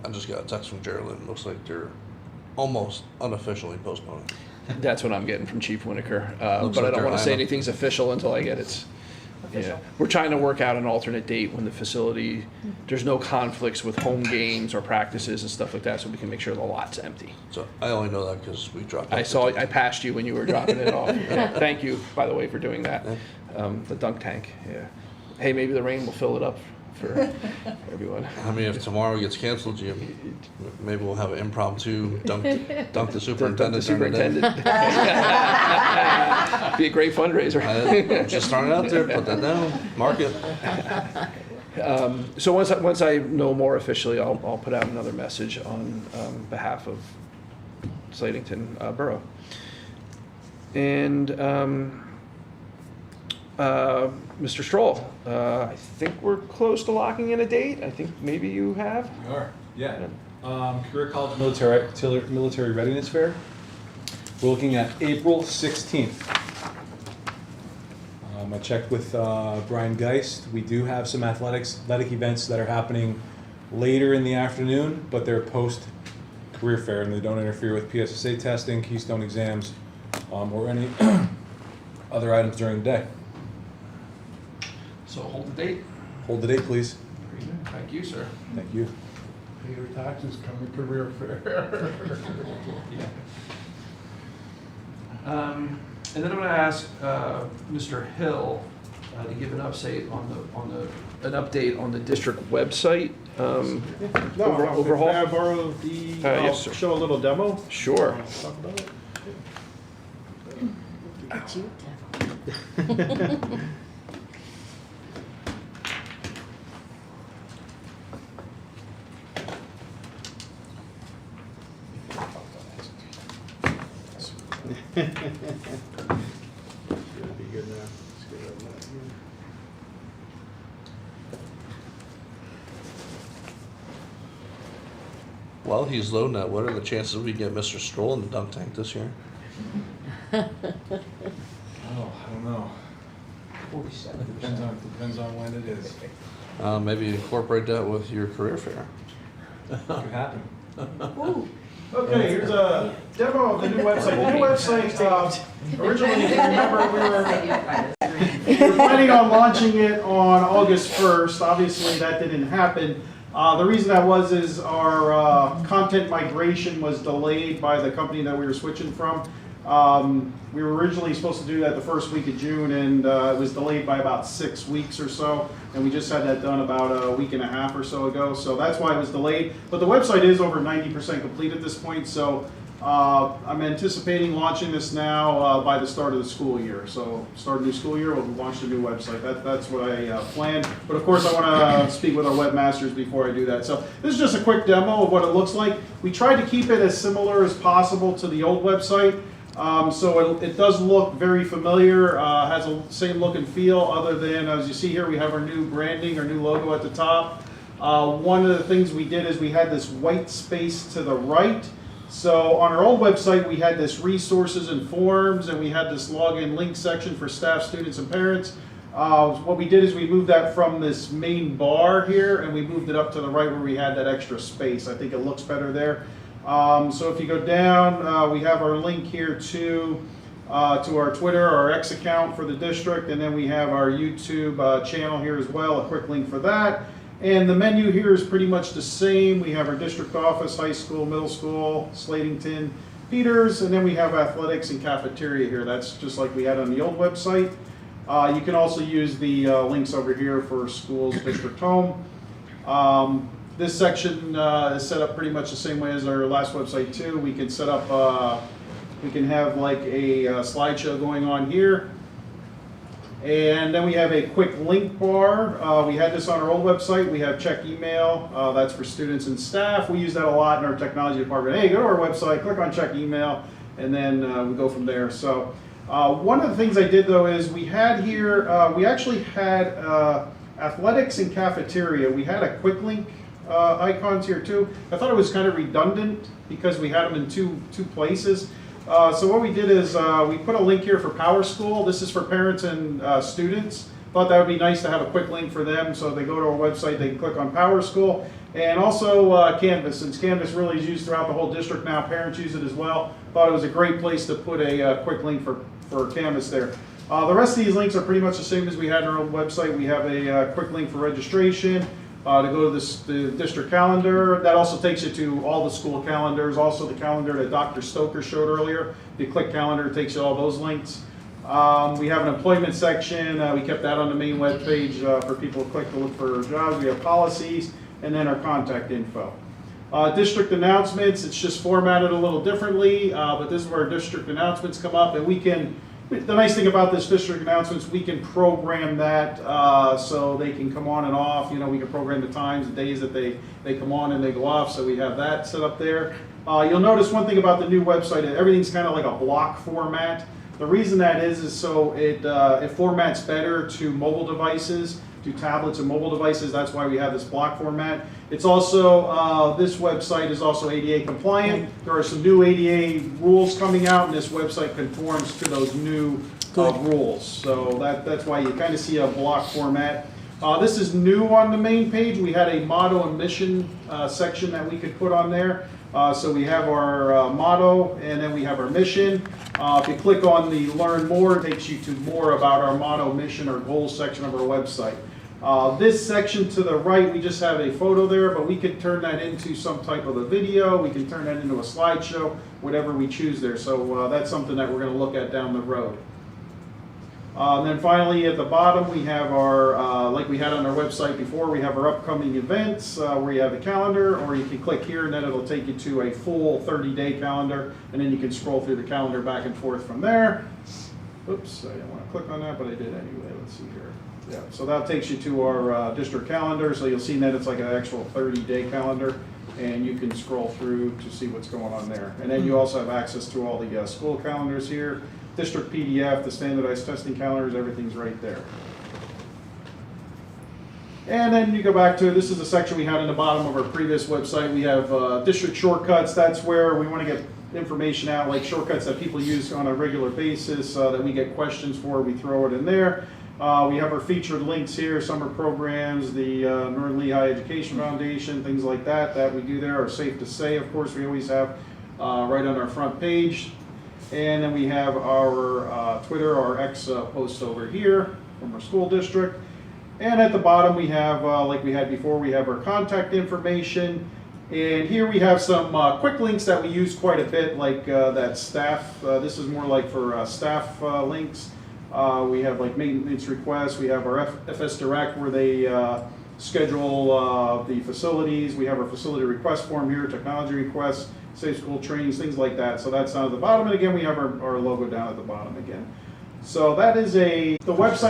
I just got a text from Geraldine. Looks like they're almost unofficially postponing. That's what I'm getting from Chief Winiker. Looks But I like don't they're want to say eyeing- anything's official until I get it. Yeah. We're trying to work out an alternate date when the facility, there's no conflicts with home games or practices and stuff like that, so we can make sure the lot's empty. So I only know that because we dropped. I passed you when you were dropping it off. Thank you, by the way, for doing that. The dunk tank, yeah. Hey, maybe the rain will fill it up for everyone. I mean, if tomorrow gets canceled, maybe we'll have an impromptu dunk the superintendent. Be a great fundraiser. Just throwing it out there, put that down, mark it. So once I know more officially, I'll put out another message on behalf of Slatington Borough. And Mr. Stroll, I think we're close to locking in a date. I think maybe you have. We are, yeah. Career College Military Readiness Fair. We're looking at April 16th. I checked with Brian Geist. We do have some athletic events that are happening later in the afternoon, but they're post-career fair and they don't interfere with PSSA testing, Keystone exams, or any other items during the day. So hold the date. Hold the date, please. Thank you, sir. Thank you. Pay your taxes, come to career fair. And then I'm going to ask Mr. Hill to give an update on the district website overhaul. May I borrow the? Yes, sir. Show a little demo. Sure. Talk about it. Should be good now. Let's get rid of that here. While he's loading that, what are the chances we get Mr. Stroll in the dunk tank this year? Oh, I don't know. 47%. Depends on when it is. Maybe incorporate that with your career fair. Could happen. Okay, here's a demo of the new website. The new website, originally, if you remember, we were planning on launching it on August 1st. Obviously, that didn't happen. The reason that was is our content migration was delayed by the company that we were switching from. We were originally supposed to do that the first week of June, and it was delayed by about 6 weeks or so, and we just had that done about a week and a half or so ago, so that's why it was delayed. But the website is over 90% complete at this point, so I'm anticipating launching this now by the start of the school year. So start a new school year, we'll launch a new website. That's what I planned. But of course I want to speak with our webmasters before I do that. So this is just a quick demo of what it looks like. We tried to keep it as similar as possible to the old website. So it does look very familiar, has a same look and feel, other than, as you see here, we have our new branding, our new logo at the top. One of the things we did is we had this white space to the right. So on our old website, we had this resources and forms, and we had this login link section for staff, students, and parents. What we did is we moved that from this main bar here, and we moved it up to the right where we had that extra space. I think it looks better there. So if you go down, we have our link here to our Twitter, our X account for the district, and then we have our YouTube channel here as well, a quick link for that. And the menu here is pretty much the same. We have our district office, high school, middle school, Slatington, Peters, and then we have athletics and cafeteria here. That's just like we had on the old website. You can also use the links over here for schools, district home. This section is set up pretty much the same way as our last website too. We can set up, we can have like a slideshow going on here. And then we have a quick link bar. We had this on our old website. We have check email. That's for students and staff. We use that a lot in our technology department. Hey, go to our website, click on check email, and then we go from there. So one of the things I did though is we had here, we actually had athletics and cafeteria. We had a quick link icons here too. I thought it was kind of redundant because we had them in two places. So what we did is we put a link here for Power School. This is for parents and students. Thought that would be nice to have a quick link for them, so they go to our website, they can click on Power School. And also Canvas, since Canvas really is used throughout the whole district now, parents use it as well. Thought it was a great place to put a quick link for Canvas there. The rest of these links are pretty much the same as we had on our old website. We have a quick link for registration. To go to the district calendar. That also takes you to all the school calendars, also the calendar that Dr. Stoker showed earlier. If you click calendar, it takes you all those links. We have an employment section. We kept that on the main web page for people to click to look for jobs. We have policies, and then our contact info. District announcements, it's just formatted a little differently, but this is where our district announcements come up, and we can, the nice thing about this district announcements, we can program that so they can come on and off. You know, we can program the times, the days that they come on and they go off, so we have that set up there. You'll notice one thing about the new website, everything's kind of like a block format. The reason that is so it formats better to mobile devices, to tablets and mobile devices. That's why we have this block format. It's also, this website is also ADA compliant. There are some new ADA rules coming out, and this website conforms to those new rules. So that's why you kind of see a block format. This is new on the main page. We had a motto and mission section that we could put on there. So we have our motto, and then we have our mission. If you click on the Learn More, it takes you to more about our motto, mission, or goals section of our website. This section to the right, we just have a photo there, but we could turn that into some type of a video. We can turn that into a slideshow, whatever we choose there. So that's something that we're going to look at down the road. And then finally at the bottom we have our, like we had on our website before, we have our upcoming events where you have the calendar, or you can click here and then it'll take you to a full 30-day calendar, and then you can scroll through the calendar back and forth from there. Oops, I didn't want to click on that, but I did anyway. Let's see here. Yeah, so that takes you to our district calendar, so you'll see that it's like an actual 30-day calendar, and you can scroll through to see what's going on there. And then you also have access to all the school calendars here. District PDF, the standardized testing calendars, everything's right there. And then you go back to, this is the section we had in the bottom of our previous website. We have district shortcuts. That's where we want to get information out, like shortcuts that people use on a regular basis that we get questions for. We throw it in there. We have our featured links here, summer programs, the Northern Lehigh Education Foundation, things like that we do there. Are safe to say, of course, we always have right on our front page. And then we have our Twitter, our X post over here from our school district. And at the bottom, we have, like we had before, we have our contact information. And here we have some quick links that we use quite a bit, like that staff. This is more like for staff links. We have like maintenance requests. We have our FS Direct where they schedule the facilities. We have our facility request form here, technology requests, safe school trainings, things like that. So that's down at the bottom. And again, we have our logo down at the bottom again. So that is the website